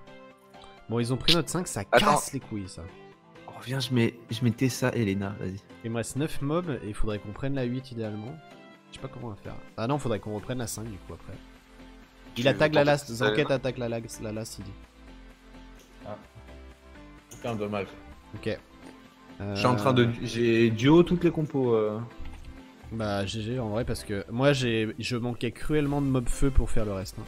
Bon, ils ont pris notre 5, ça Attends. casse les couilles ça. Oh, viens, je mets Tessa Elena, vas-y. Il me reste 9 mobs et il faudrait qu'on prenne la 8 idéalement. Je sais pas comment on va faire. Ah non, faudrait qu'on reprenne la 5 du coup après. Il Tu attaque veux la tenter last, ça, Zanket Elena attaque la last, il dit. Putain, dommage. Ok. Je suis en train de. J'ai duo toutes les compos. Bah GG en vrai parce que moi je manquais cruellement de mob feu pour faire le reste. Hein.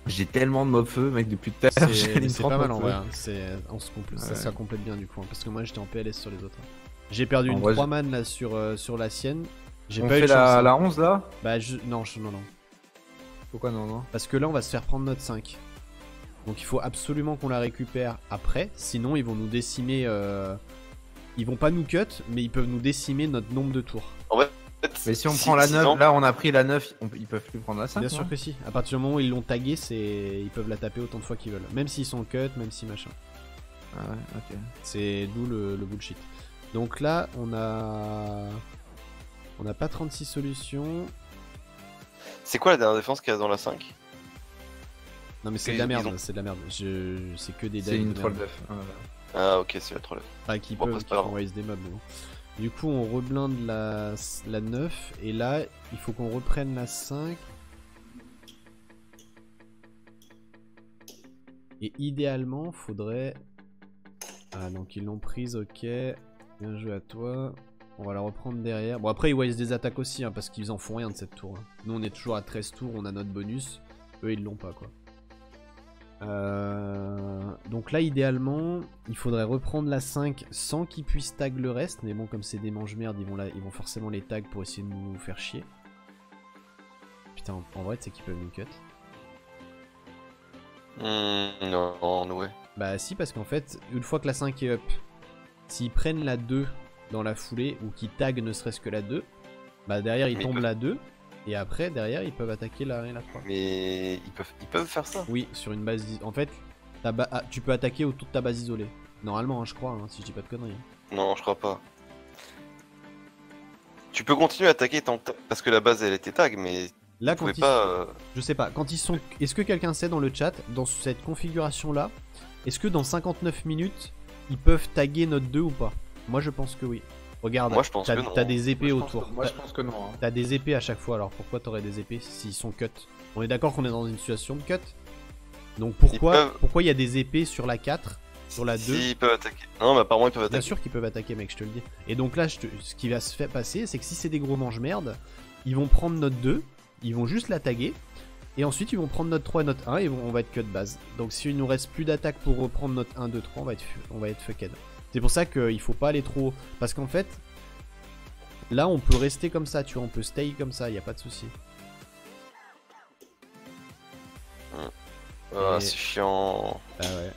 J'ai tellement de mob feu, mec, depuis tout à l'heure. C'est pas mal en vrai. Hein. Ça complète bien du coup. Hein, parce que moi j'étais en PLS sur les autres. Hein. J'ai perdu En une vrai, 3 man là sur la sienne. J'ai On pas eu fait de chance, hein. la 11 là? Bah non. Pourquoi non? Parce que là on va se faire prendre notre 5. Donc il faut absolument qu'on la récupère après. Sinon ils vont nous décimer... Ils vont pas nous cut, mais ils peuvent nous décimer notre nombre de tours. En fait, Mais si on prend la 9, là on a pris la 9, ils peuvent plus prendre la 5. Bien sûr que si. À partir du moment où ils l'ont tagué, ils peuvent la taper autant de fois qu'ils veulent. Même s'ils sont cut, même si machin. Ah ouais, ok. C'est d'où le bullshit. Donc là, on a pas 36 solutions. c'est quoi la dernière défense qu'il y a dans la 5? Non mais c'est de la merde, c'est de la merde. C'est que des C'est decks une de troll merde. def. Ah ok, c'est la troll. Enfin, qui Bon, peuvent c'est pas grave. raise des mobs. Mais bon. Du coup, on reblinde la 9. Et là, il faut qu'on reprenne la 5. Et idéalement, faudrait... Ah, donc ils l'ont prise, ok. Bien joué à toi. On va la reprendre derrière. Bon, après, ils waste des attaques aussi, hein, parce qu'ils en font rien de cette tour. Hein. Nous, on est toujours à 13 tours, on a notre bonus. Eux, ils l'ont pas, quoi. Donc là, idéalement, il faudrait reprendre la 5 sans qu'ils puissent tag le reste. Mais bon, comme c'est des mange-merde, ils vont forcément les tag pour essayer de nous faire chier. Putain, en vrai, c'est qu'ils peuvent nous cut. Non, ouais. Bah si, parce qu'en fait, une fois que la 5 est up, s'ils prennent la 2 dans la foulée, ou qu'ils taguent ne serait-ce que la 2, bah derrière ils tombent la 2, et après derrière ils peuvent attaquer la 1 et la 3. Mais ils peuvent faire ça? Oui, sur une base... En fait, tu peux attaquer autour de ta base isolée. Normalement, hein, je crois, hein, si je dis pas de conneries. Non, je crois pas. Tu peux continuer à attaquer parce que la base elle était tag, mais Là, tu quand pouvais ils... pas... Je sais pas, quand ils sont... Est-ce que quelqu'un sait dans le chat, dans cette configuration-là, est-ce que dans 59 minutes, ils peuvent taguer notre 2 ou pas? Moi, je pense que oui. Regarde, Moi, je pense que non. t'as des épées autour. Moi je pense que non. Hein. T'as des épées à chaque fois, alors pourquoi t'aurais des épées s'ils sont cut? On est d'accord qu'on est dans une situation de cut. Donc pourquoi il y a des épées sur la 4, sur la 2? Si, ils peuvent attaquer. Non, mais apparemment ils peuvent attaquer. Bien sûr qu'ils peuvent attaquer, mec, je te le dis. Et donc là, ce qui va se faire passer, c'est que si c'est des gros mange-merde, ils vont prendre notre 2, ils vont juste la taguer, et ensuite ils vont prendre notre 3 et notre 1, et on va être cut base. Donc s'il nous reste plus d'attaque pour reprendre notre 1, 2, 3, on va être fucked. C'est pour ça qu'il faut pas aller trop haut. Parce qu'en fait, là on peut rester comme ça, tu vois, on peut stay comme ça, y a pas de souci. Ah, c'est chiant. Ah ouais.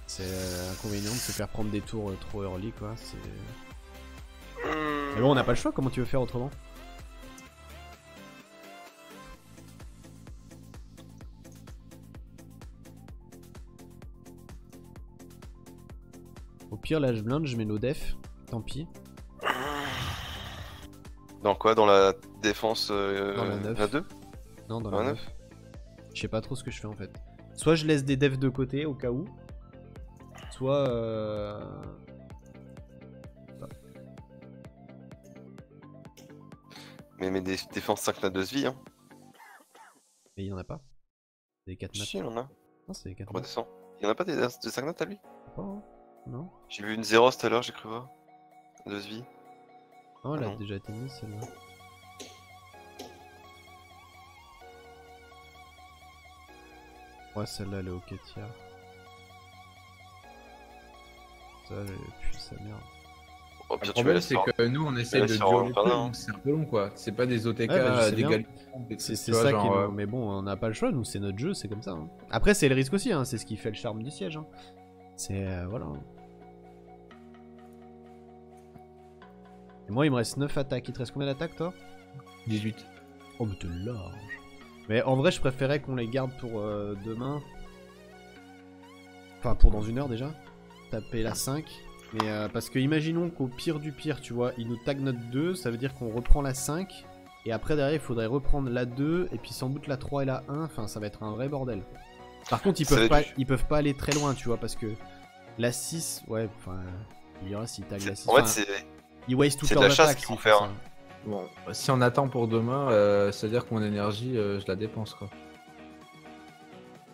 C'est inconvénient de se faire prendre des tours trop early, quoi. Mais bon, on n'a pas le choix, comment tu veux faire autrement? Au pire, là, je blinde, je mets nos def. Tant pis. Dans quoi? Dans la défense Dans la 9. La 2? Non, dans Dans la la 9. Je sais pas trop ce que je fais en fait. Soit je laisse des defs de côté au cas où. Soit Mais des défenses 5 nattes de vie, hein. Mais il y en a pas. Des 4 nattes. Si, il y en a. Non, c'est des 4 nattes. Redescends. Il y en a pas de 5 nattes à lui? Pas, hein. Non. J'ai vu une 0 tout à l'heure, j'ai cru voir. De vie. Oh, elle a non. déjà été mise celle-là. Ouais, celle-là elle est ok tiers. Ça, elle pue sa merde. Oh, Le pire, tu problème vas c'est laisser que nous on essaie Ouais, de sur durer le Pardon, truc, hein. donc c'est un peu long quoi. C'est pas des OTK, Ouais, bah, je sais des bien. galions. C'est ça qui est long. Mais bon, on n'a pas le choix, nous c'est notre jeu, c'est comme ça. Hein. Après, c'est le risque aussi, hein. C'est ce qui fait le charme du siège. Hein. C'est. Voilà. Et moi, il me reste 9 attaques. Il te reste combien d'attaques toi? 18. Oh, mais t'es large. Mais en vrai, je préférais qu'on les garde pour demain. Enfin, pour dans une heure déjà. Taper la 5. Mais parce que imaginons qu'au pire du pire, tu vois, ils nous taguent notre 2, ça veut dire qu'on reprend la 5. Et après, derrière, il faudrait reprendre la 2, et puis sans doute la 3 et la 1. Enfin, ça va être un vrai bordel. Par contre, ils peuvent pas aller très loin, tu vois, parce que la 6, ouais, enfin, il y aura s'ils taguent la 6. En fait, c'est. Ils waste toutes c'est de leurs la chasse attaques. qu'ils vont s'ils faire, font hein. ça. Bon, si on attend pour demain, c'est-à-dire que mon énergie, je la dépense quoi.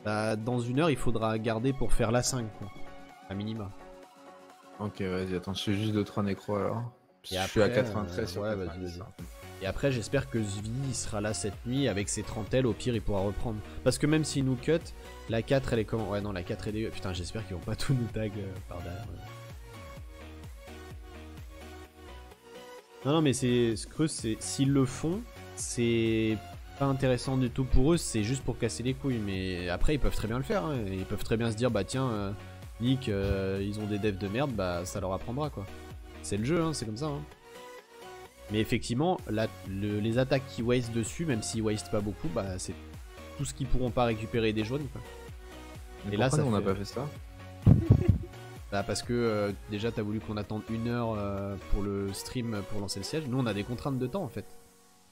Bah, dans une heure, il faudra garder pour faire la 5, quoi. À minima. Ok, vas-y, attends, je fais juste 2-3 nécros alors. Et Je suis à après, 93 sur ouais, 90, vas-y. hein. Et après, j'espère que Zvi il sera là cette nuit avec ses 30 ailes. Au pire, il pourra reprendre. Parce que même s'il nous cut, la 4 elle est comment? Ouais, non, la 4 elle est. Putain, j'espère qu'ils vont pas tout nous tag par derrière. Non, mais c'est ce creux, c'est s'ils le font, c'est pas intéressant du tout pour eux, c'est juste pour casser les couilles. Mais après, ils peuvent très bien le faire. Hein. Ils peuvent très bien se dire, bah tiens, Nick, ils ont des devs de merde, bah ça leur apprendra quoi. C'est le jeu, hein, c'est comme ça. Hein. Mais effectivement, les attaques qui waste dessus, même s'ils waste pas beaucoup, bah c'est tout ce qu'ils pourront pas récupérer des jaunes. Quoi. Et là, ça on n'a pas fait ça. Bah parce que déjà t'as voulu qu'on attende 1 heure pour le stream pour lancer le siège. Nous on a des contraintes de temps en fait.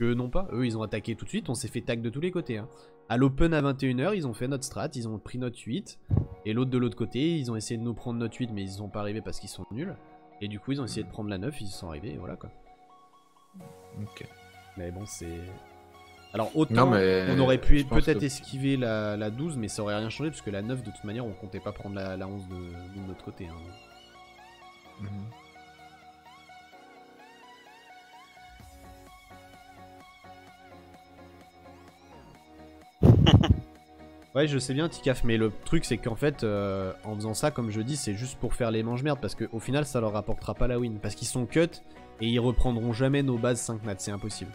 Eux non pas, eux ils ont attaqué tout de suite, on s'est fait tag de tous les côtés. Hein. À l'open à 21 h, ils ont fait notre strat, ils ont pris notre 8. Et l'autre de l'autre côté, ils ont essayé de nous prendre notre 8 mais ils sont pas arrivés parce qu'ils sont nuls. Et du coup ils ont essayé de prendre la 9, ils y sont arrivés et voilà quoi. Ok. Mais bon c'est... Alors autant on aurait pu peut-être esquiver la 12 mais ça aurait rien changé parce que la 9 de toute manière on comptait pas prendre la 11 de notre côté. Hein. Ouais je sais bien Tikaf mais le truc c'est qu'en fait en faisant ça comme je dis c'est juste pour faire les mange-merde parce qu'au final ça leur rapportera pas la win parce qu'ils sont cut et ils reprendront jamais nos bases 5 nats, c'est impossible.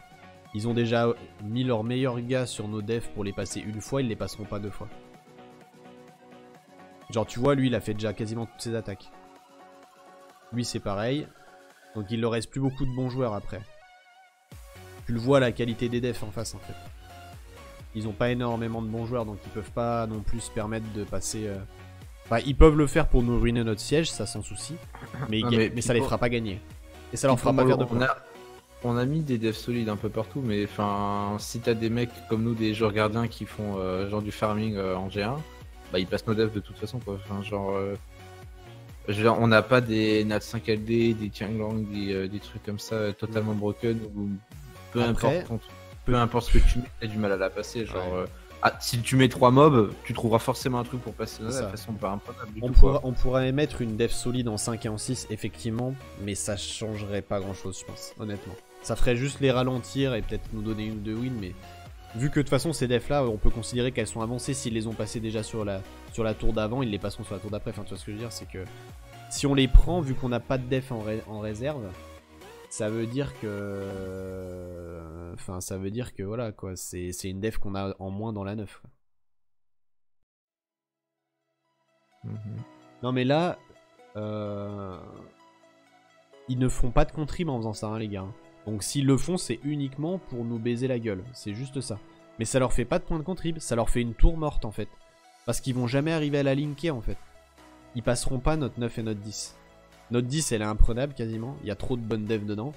Ils ont déjà mis leurs meilleurs gars sur nos defs pour les passer une fois, ils les passeront pas 2 fois. Genre tu vois lui il a fait déjà quasiment toutes ses attaques. Lui c'est pareil. Donc il leur reste plus beaucoup de bons joueurs après. Tu le vois la qualité des defs en face en fait. Ils ont pas énormément de bons joueurs donc ils peuvent pas non plus se permettre de passer... Enfin ils peuvent le faire pour nous ruiner notre siège, ça sans souci. Mais ça les fera pas gagner. Et ça leur fera pas faire de points. On a mis des devs solides un peu partout, mais enfin, si t'as des mecs comme nous, des joueurs gardiens qui font genre du farming en G1, bah ils passent nos devs de toute façon quoi. Enfin, genre, on n'a pas des Nat 5 LD, des Tianglang, des trucs comme ça totalement broken ou peu importe ce que tu mets, t'as du mal à la passer. Genre, si tu mets 3 mobs, tu trouveras forcément un truc pour passer. De toute façon, pas imprenable du tout. On pourrait mettre une dev solide en 5 et en 6, effectivement, mais ça changerait pas grand chose, je pense, honnêtement. Ça ferait juste les ralentir et peut-être nous donner une ou deux wins, mais vu que de toute façon, ces devs là, on peut considérer qu'elles sont avancées. S'ils les ont passées déjà sur la tour d'avant, ils les passeront sur la tour d'après. Enfin, tu vois ce que je veux dire, c'est que si on les prend, vu qu'on n'a pas de def en réserve, ça veut dire que. Enfin, ça veut dire que voilà quoi, c'est une def qu'on a en moins dans la 9. Non, mais là, ils ne font pas de contrib en faisant ça, hein, les gars. Donc, s'ils le font, c'est uniquement pour nous baiser la gueule. C'est juste ça. Mais ça leur fait pas de point de contrib, ça leur fait une tour morte en fait. Parce qu'ils vont jamais arriver à la linker en fait. Ils passeront pas notre 9 et notre 10. Notre 10 elle est imprenable quasiment, il y a trop de bonnes devs dedans.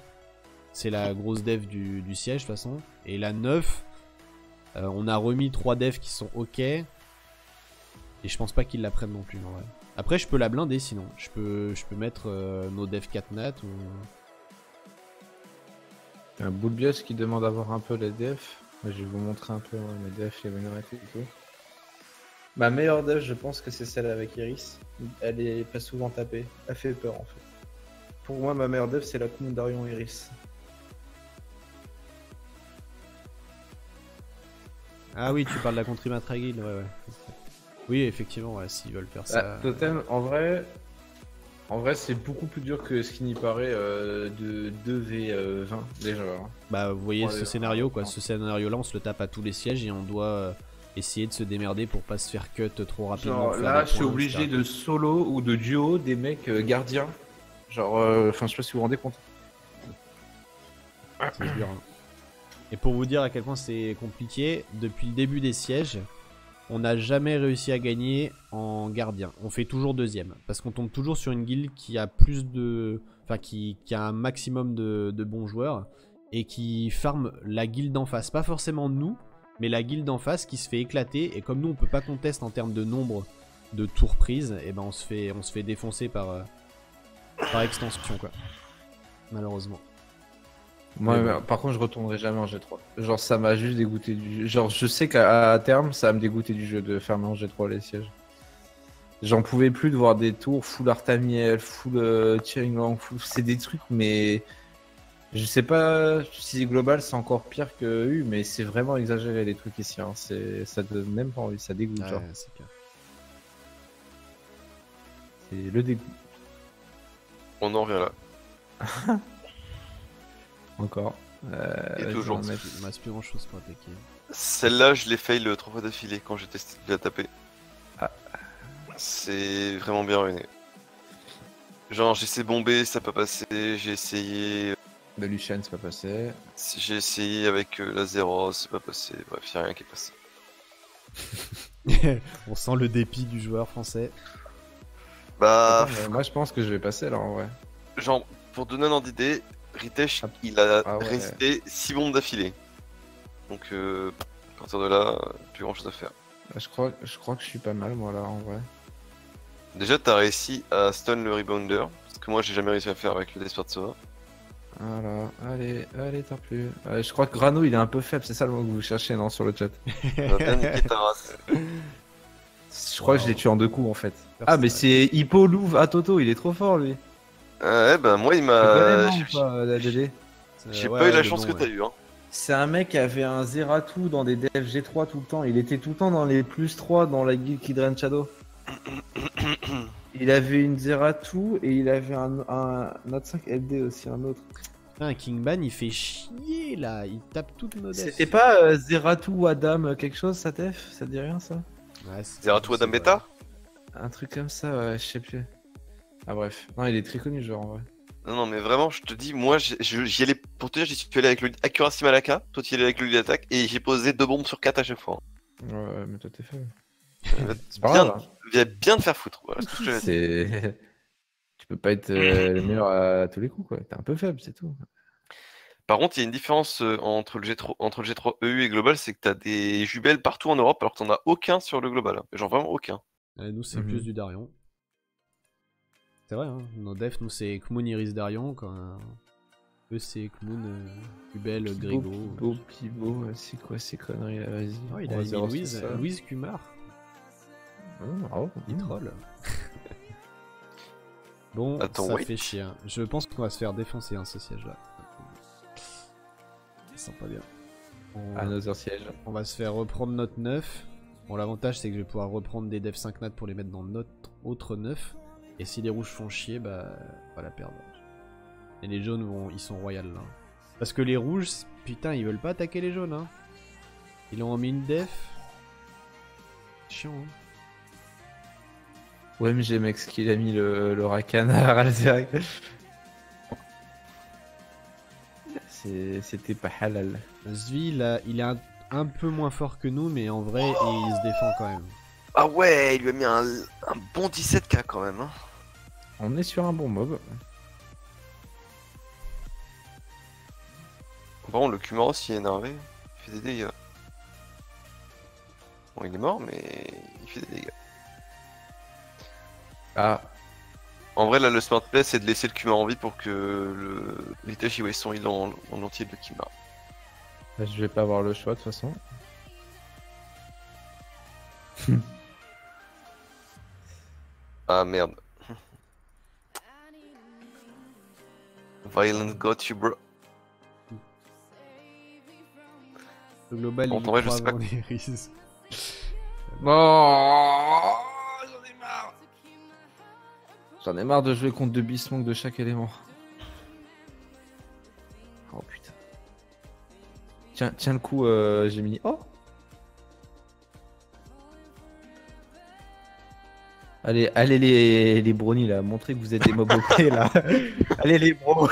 C'est la grosse dev du siège de toute façon. Et la 9, on a remis 3 devs qui sont ok. Et je pense pas qu'ils la prennent non plus en vrai. Après je peux la blinder sinon. Je peux mettre nos devs 4 nat ou... Un Boulbios qui demande d'avoir un peu les defs. Je vais vous montrer un peu mes defs, les minorités et tout. Ma meilleure dev, je pense que c'est celle avec Iris. Elle est pas souvent tapée. Elle fait peur en fait. Pour moi, ma meilleure dev, c'est la Combe d'Arion Iris. Ah oui, tu parles de la Contribatra Guild, ouais. Oui, effectivement, ouais, s'ils veulent faire ça... Totem, en vrai, c'est beaucoup plus dur que ce qui n'y paraît de 2v20 déjà. Hein. Bah, vous voyez ce scénario, quoi. Ce scénario-là, on se le tape à tous les sièges et on doit essayer de se démerder pour pas se faire cut trop rapidement. Genre, là, je suis obligé de solo ou de duo des mecs gardiens. Genre, enfin, je sais pas si vous vous rendez compte. C'est dur, hein. Et pour vous dire à quel point c'est compliqué, depuis le début des sièges, on n'a jamais réussi à gagner en gardien. On fait toujours deuxième. Parce qu'on tombe toujours sur une guilde qui a plus de... Enfin, qui a un maximum de bons joueurs. Et qui farm la guilde d'en face. Pas forcément nous, mais la guilde d'en face qui se fait éclater. Et comme nous, on peut pas contester en termes de nombre de tours prises, et ben on se fait défoncer par extension, quoi. Malheureusement. Moi, par contre, je retournerai jamais en G3. Genre, ça m'a juste dégoûté du jeu. Genre, je sais qu'à terme, ça va me dégoûter du jeu de fermer en G3 les sièges. J'en pouvais plus de voir des tours full Artamiel, full Tianglang, full... C'est des trucs, mais... Je sais pas si global, c'est encore pire que U, mais c'est vraiment exagéré les trucs ici. Hein. Ça donne même pas envie, ça dégoûte. Ouais, genre. c'est clair. C'est le dégoût. On en revient là. Encore. Et toujours. Il me reste plus grand chose pour attaquer. Celle-là, je l'ai fail 3 fois d'affilée quand j'ai testé de la taper. Ah. C'est vraiment bien ruiné. Genre, j'ai essayé de bomber, ça n'a pas passé. J'ai essayé. De Lucian, c'est pas passé. J'ai essayé avec la Zero, c'est pas passé. Bref, y'a rien qui est passé. On sent le dépit du joueur français. Bah. Attends, moi, je pense que je vais passer là en vrai. Genre, pour donner un ordre d'idée, Ritesh, Ah. il a Ah ouais. résisté 6 bombes d'affilée. Donc, à partir de là, plus grand chose à faire. Je crois que je suis pas mal moi là en vrai. Déjà, t'as réussi à stun le rebounder, ce que moi j'ai jamais réussi à faire avec le Desperate Sova. Voilà, allez, t'en plus. Je crois que Grano il est un peu faible, c'est ça le mot que vous cherchez non sur le chat. Va bien niquer ta race. Je crois que je l'ai tué en 2 coups en fait. Ah mais c'est Hippo Louve à Toto, il est trop fort lui. Ouais, bah moi il Tu m'a. connais, non, ou pas, la DD J'ai pas eu la chance que t'as eu, hein. C'est un mec qui avait un Zeratou dans des devs G3 tout le temps. Il était tout le temps dans les +3 dans la guilde Kidran Shadow. Il avait une Zeratou et il avait un autre 5 LD aussi, un autre. Putain, Kingban il fait chier là, il tape toutes nos deaths. C'était pas Zeratou Adam quelque chose, ça Tef? Ça te dit rien ça? Ouais, Zeratou Adam Beta? Un truc comme ça, ouais, je sais plus. Ah bref, non il est très connu genre en vrai. Non, mais vraiment, je te dis, moi j'y allais. Pour te dire, j'y suis allé avec le Accuracy Malaka, toi tu y allais avec le lead attack, et j'ai posé 2 bombes sur 4 à chaque fois. Ouais, mais toi t'es faible. C'est pas bien, grave, bien te faire foutre. Voilà, c'est tout ce que je vais dire. C'est. Tu peux pas être le meilleur à tous les coups quoi. T'es un peu faible, c'est tout. Par contre, il y a une différence entre le G3 EU et Global, c'est que t'as des jumelles partout en Europe, alors que t'en as aucun sur le Global. Genre vraiment aucun. Ouais, nous c'est Mhm. plus du Darion. C'est vrai, hein. Nos defs, nous c'est Kmoon Iris Darion, quand eux c'est Kmoon, Kubel, Grégo. Pivot, c'est quoi ces conneries là, vas-y. Oh, il On a va mis zéro sur ça. Louise Kumar, Bravo. il troll. Bon, Attends, ça wait. fait chier. Hein. Je pense qu'on va se faire défoncer ce siège là. Ça sent pas bien. Another siège. On va se faire reprendre notre 9. Bon, l'avantage c'est que je vais pouvoir reprendre des devs 5 nat pour les mettre dans notre autre 9. Et si les rouges font chier, bah on va la perdre. Et les jaunes ils sont royales là. Parce que les rouges, putain, ils veulent pas attaquer les jaunes. Hein. Ils l'ont en mine def. Chiant. Hein. OMG mec, ce qu'il a mis le Rakan à Ralzerek. C'était pas halal. Zvi, il est un peu moins fort que nous, mais en vrai, il se défend quand même. Ah ouais, il lui a mis un bon 17k quand même. Hein. On est sur un bon mob. Par contre, le Kumaros il est énervé, il fait des dégâts. Bon, il est mort, mais il fait des dégâts. Ah, En vrai, là, le smart play, c'est de laisser le Kumar en vie pour que le Ritesh il voit son heal en entier de le Kumar. je vais pas avoir le choix de toute façon. Ah merde. Violent got you, bro. Le global, Bon, il en vrai, je croit sais pas. avant les Riz. Oh, j'en ai marre. J'en ai marre de jouer contre 2 Bismonk de chaque élément. Oh putain. Tiens le coup, j'ai mis. Oh. Allez les brownies là, montrez que vous êtes des mobs OP là. Allez les bros.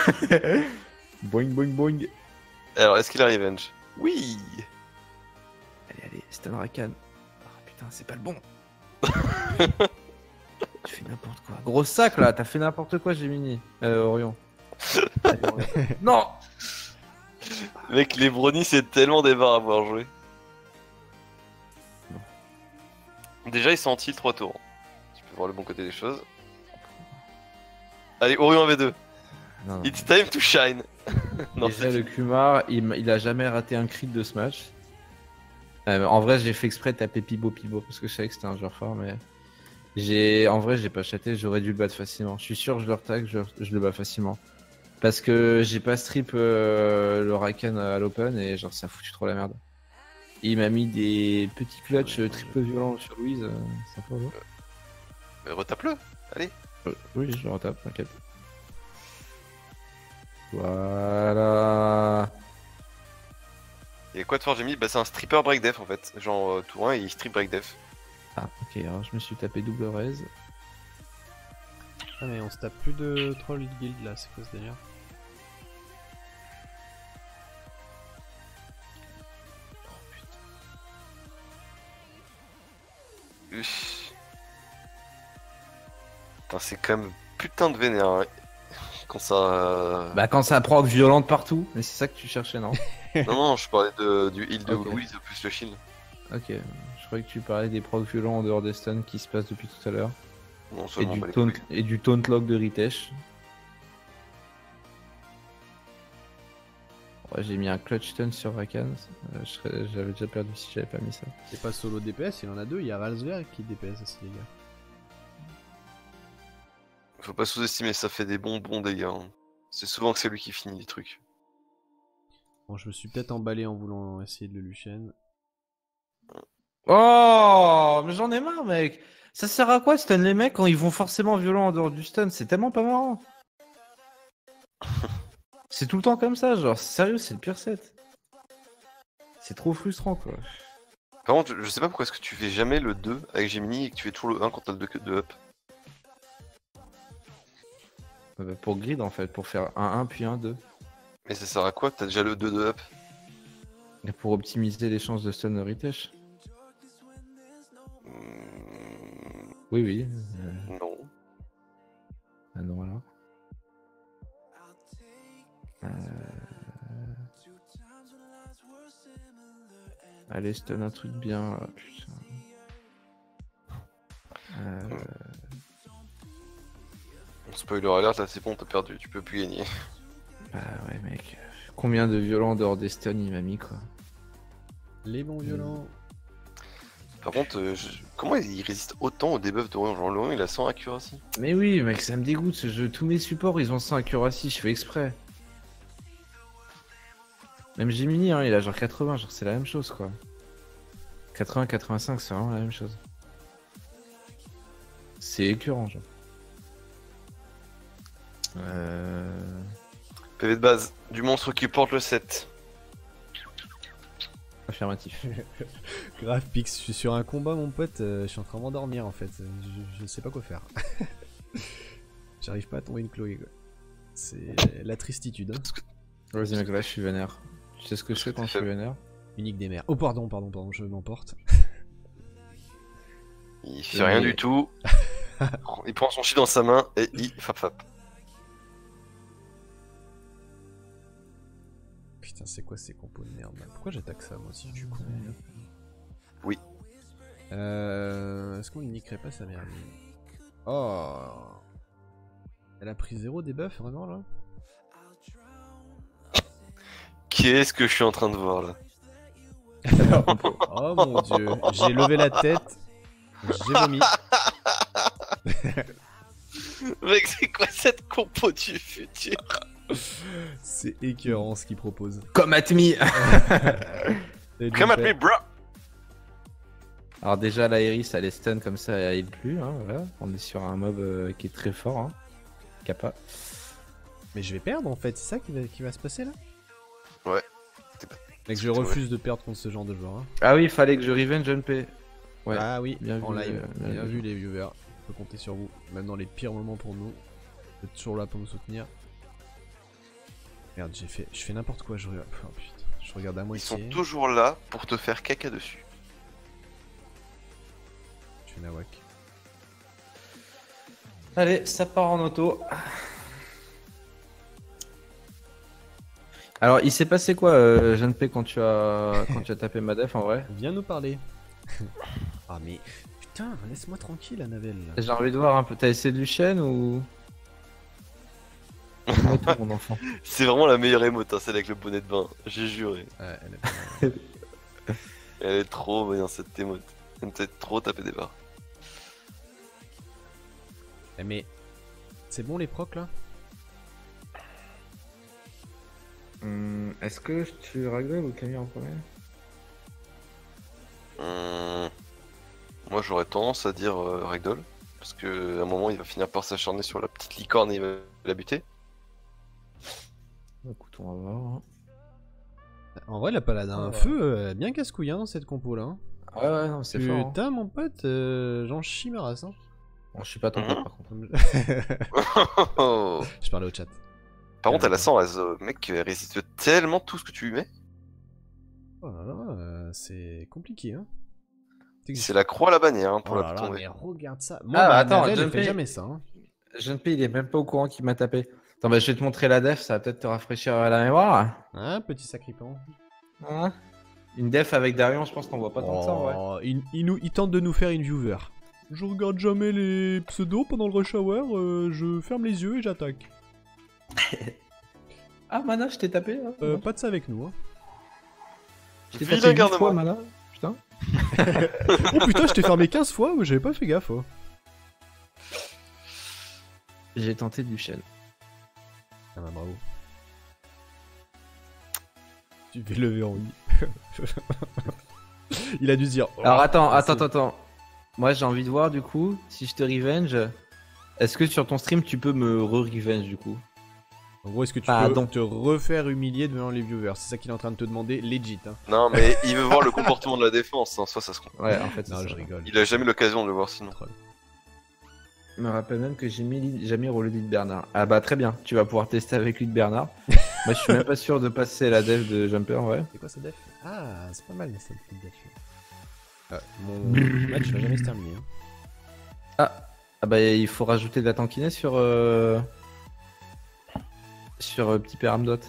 Boing boing boing. Alors, est-ce qu'il a revenge? Oui. Allez, Stan Rakan. Ah putain, c'est pas le bon. Tu fais n'importe quoi. Gros sac là, t'as fait n'importe quoi, Gemini. Orion. Allez, Orion. Non. Mec, les brownies, c'est tellement des barres à avoir joué. Déjà, ils sont en tilt 3 tours. Tu peux voir le bon côté des choses. Allez, Orion V2. Non. It's time to shine. Non, Déjà, le Kumar, il a jamais raté un crit de ce match. En vrai, j'ai fait exprès de taper Pibo parce que je savais que c'était un joueur fort, mais en vrai, j'ai pas chaté, j'aurais dû le battre facilement. Je suis sûr, je le retag, je le bats facilement. Parce que j'ai pas strip le Rakan à l'open et genre ça a foutu trop la merde. Il m'a mis des petits clutch triple violents sur Louise, sympa. Retape-le. Allez. Oui, je le retape, t'inquiète. Voilà. Et quoi de fort j'ai mis? Bah c'est un stripper break def en fait. Genre tour 1 et il strip break def. Ah, ok, alors je me suis tapé double raise. Ah mais on se tape plus de troll guild là, c'est quoi ce délire? Putain, c'est quand même putain de vénère hein. Quand ça. Bah, quand ça proc violente partout, mais c'est ça que tu cherchais, non? Non, je parlais du heal de Ok. Louise plus le shield. Ok, je croyais que tu parlais des procs violents en dehors des stuns qui se passent depuis tout à l'heure. Non, Et seulement du, pas les taunt, couilles. et du taunt lock de Ritesh. Ouais, j'ai mis un clutch stun sur Rakan. J'avais déjà perdu si j'avais pas mis ça. C'est pas solo DPS, il en a deux, il y a Ralsver qui DPS aussi les gars. Faut pas sous-estimer, ça fait des bons dégâts. Hein. C'est souvent que c'est lui qui finit les trucs. Bon, je me suis peut-être emballé en voulant essayer de le Lucian. Oh, mais j'en ai marre, mec. Ça sert à quoi de stun les mecs quand ils vont forcément violents en dehors du stun? C'est tellement pas marrant. C'est tout le temps comme ça, genre, sérieux, c'est le pire set. C'est trop frustrant, quoi. Par contre, je sais pas pourquoi est-ce que tu fais jamais le 2 avec Gemini et que tu fais toujours le 1 quand t'as le 2 up. Pour grid, en fait, pour faire un 1 puis un 2. Mais ça sert à quoi? T'as déjà le 2 de up. Et pour optimiser les chances de stun de Ritesh. Oui, oui. Non. Ah non, alors. Allez, stun un truc bien, là, putain. Spoiler alert, là c'est bon, t'as perdu, tu peux plus gagner. Bah ouais, mec. Combien de violents en dehors des stuns il m'a mis, quoi. Les bons violents. Par contre, comment il résiste autant au debuff d'Orion? Genre l'Orion il a 100 accuracy. Mais oui, mec, ça me dégoûte ce jeu. Tous mes supports, ils ont 100 accuracy, je fais exprès. Même Gemini, hein, il a genre 80, genre c'est la même chose, quoi. 80, 85, c'est vraiment la même chose. C'est écœurant, genre. PV de base, du monstre qui porte le 7. Affirmatif. Grave Pix, je suis sur un combat mon pote, je suis en train de m'endormir en fait. Je sais pas quoi faire. J'arrive pas à tomber une Chloé quoi. C'est la tristitude. Hein. Vas-y mec, là je suis vénère. Tu sais ce que je fais quand je suis vénère? Unique des mers. Oh pardon, je m'emporte. Il fait rien du tout. Il prend son chi dans sa main et il fap. Putain, c'est quoi ces compos de merde là? Pourquoi j'attaque ça moi aussi? Je suis con. Oui. Est-ce qu'on uniquerait pas sa merde? Oh. Elle a pris 0 debuff vraiment là? Qu'est-ce que je suis en train de voir là? Oh mon dieu, j'ai levé la tête, j'ai vomi. Mec, c'est quoi cette compo du futur? C'est écœurant ce qu'il propose. Come at me. Come at me, bro! Alors déjà l'Aeris elle est stun comme ça et elle heal plus, hein, voilà. On est sur un mob qui est très fort, hein. Kappa. Mais je vais perdre en fait, c'est ça qui va se passer là? Ouais. Mec, je refuse de perdre contre ce genre de joueur. Hein. Ah oui, il fallait que je revenge NP. Ouais. Ah oui, bien en vu, live. Bien vu. vu les viewers. On peut compter sur vous. Même dans les pires moments pour nous. Vous êtes toujours là pour nous soutenir. Merde, je fais n'importe quoi. Oh, putain, je regarde à Ils moitié. sont toujours là pour te faire caca dessus. Je fais nawak. Allez, ça part en auto. Alors, il s'est passé quoi, Jeanne P, quand tu as tapé ma def en vrai? Viens nous parler. Ah mais putain, laisse-moi tranquille, Annabelle. J'ai envie de voir un peu. T'as essayé de Lucienne ou? Dis-moi tout, mon enfant. C'est vraiment la meilleure émote, hein, celle avec le bonnet de bain. J'ai juré. Ouais, elle est pas mal. Elle est trop bien cette émote. Elle me fait trop taper des barres. Eh, mais c'est bon les procs là? Est-ce que tu ragdoll ou Camille en premier? Moi j'aurais tendance à dire Ragdoll. Parce que à un moment il va finir par s'acharner sur la petite licorne et il va la buter. Écoute, on va voir. Hein. En vrai, la paladin feu, bien casse-couille dans cette compo là. Ouais, ouais, non, c'est fort. Putain, mon pote, j'en chie ma race. Hein. Bon, je suis pas ton pote par contre. Je parlais au chat. Par contre, elle a 100 raise, mec, elle résiste tellement tout ce que tu lui mets. Oh là là, c'est compliqué, hein. C'est la croix à la bannière hein, pour la tomber. Mais regarde ça. Moi, attends, je fais jamais ça. Hein. Jeune P, il est même pas au courant qu'il m'a tapé. Attends, bah, je vais te montrer la def, ça va peut-être te rafraîchir la mémoire. Hein, petit sacripant. Hein, une def avec Darion, je pense qu'on voit pas tant que ça, ouais. Il tente de nous faire une viewer. Je regarde jamais les pseudos pendant le rush hour, je ferme les yeux et j'attaque. Ah, Mana, je t'ai tapé là. Pas de ça avec nous, hein. Je t'ai tapé 8 fois, Mana. Putain. Oh putain, je t'ai fermé 15 fois, mais j'avais pas fait gaffe. Hein. J'ai tenté du shell. Ah bah bravo. Tu fais lever en vie. Il a dû se dire. Oh, alors attends. Moi j'ai envie de voir du coup, si je te revenge, est-ce que sur ton stream tu peux me re-revenge du coup? En gros, est-ce que tu peux te refaire humilier devant les viewers? C'est ça qu'il est en train de te demander, legit. Hein. Non, mais il veut voir le comportement de la défense, en soi ça se comprend. Ouais, en fait, non, je rigole. Il a jamais l'occasion de le voir sinon. Je me rappelle même que j'ai jamais roulé de Bernard. Ah bah très bien, tu vas pouvoir tester avec lui de Bernard. Moi je suis même pas sûr de passer la def de Jumper, ouais. C'est quoi ça def? Ah, c'est pas mal cette def. Mon match va jamais se terminer. Hein. Ah bah il faut rajouter de la tankiness sur petit père Amdot.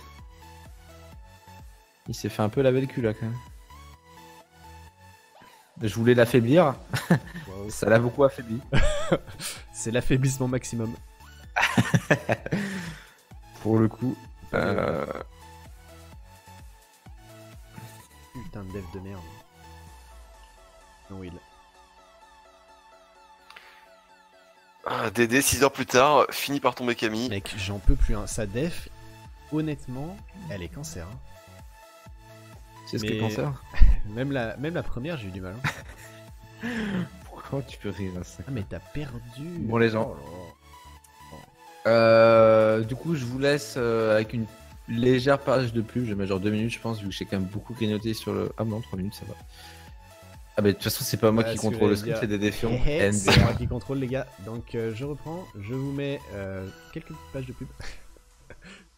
Il s'est fait un peu laver le cul là quand même. Je voulais l'affaiblir. Wow. Ça l'a beaucoup affaibli. C'est l'affaiblissement maximum. Pour le coup. Putain de dev de merde. Non, Will. Ah, DD 6 heures plus tard, fini par tomber Camille. Mec, j'en peux plus. Hein. Sa def, honnêtement, elle est cancer. Hein. C'est ce que cancer. Même la première, j'ai eu du mal. Hein. Pourquoi tu peux rire à ça? Ah, mais t'as perdu. Bon, les gens. Du coup, je vous laisse avec une légère page de pub. J'ai mis genre 2 minutes, je pense, vu que j'ai quand même beaucoup clignoté sur le. Ah non, 3 minutes, ça va. Ah, bah de toute façon, c'est pas moi qui contrôle le script, c'est des défiants. C'est moi qui contrôle, les gars. Donc, je reprends. Je vous mets quelques pages de pub.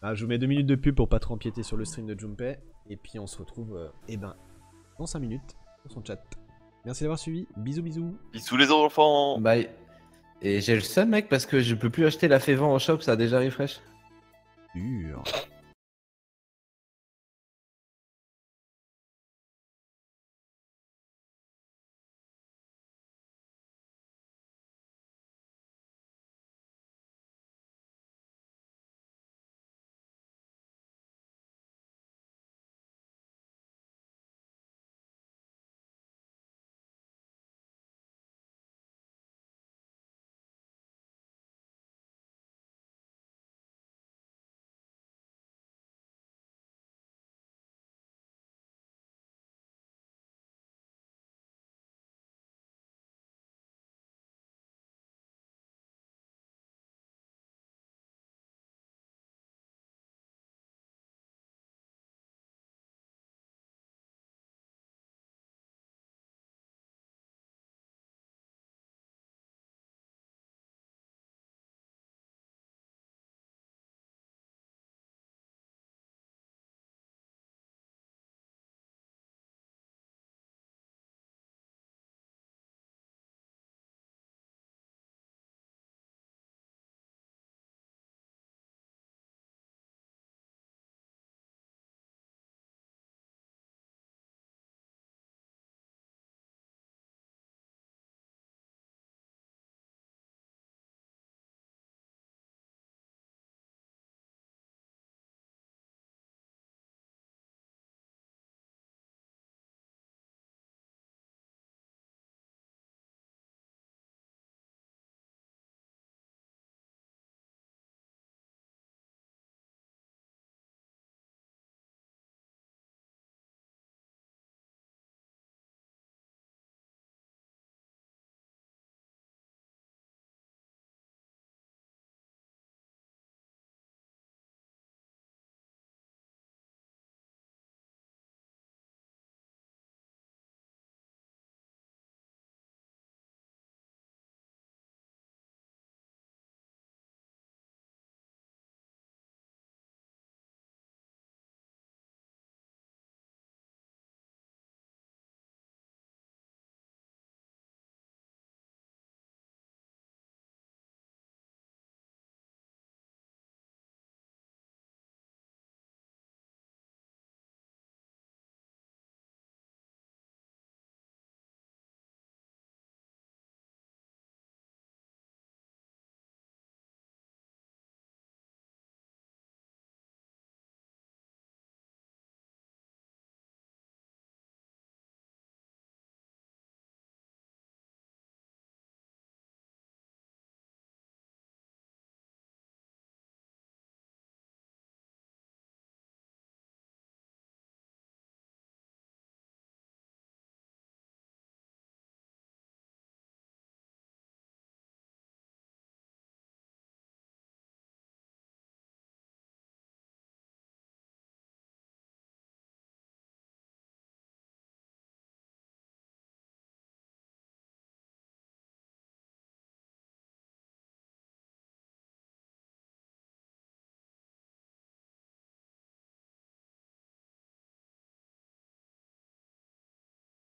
Je vous mets 2 minutes de pub pour pas trop empiéter sur le stream de Junpei. Et puis, on se retrouve dans 5 minutes sur son chat. Merci d'avoir suivi. Bisous, bisous. Bisous les enfants. Bye. Et j'ai le seum, mec, parce que je peux plus acheter la Févent au shop, ça a déjà refresh. Dur.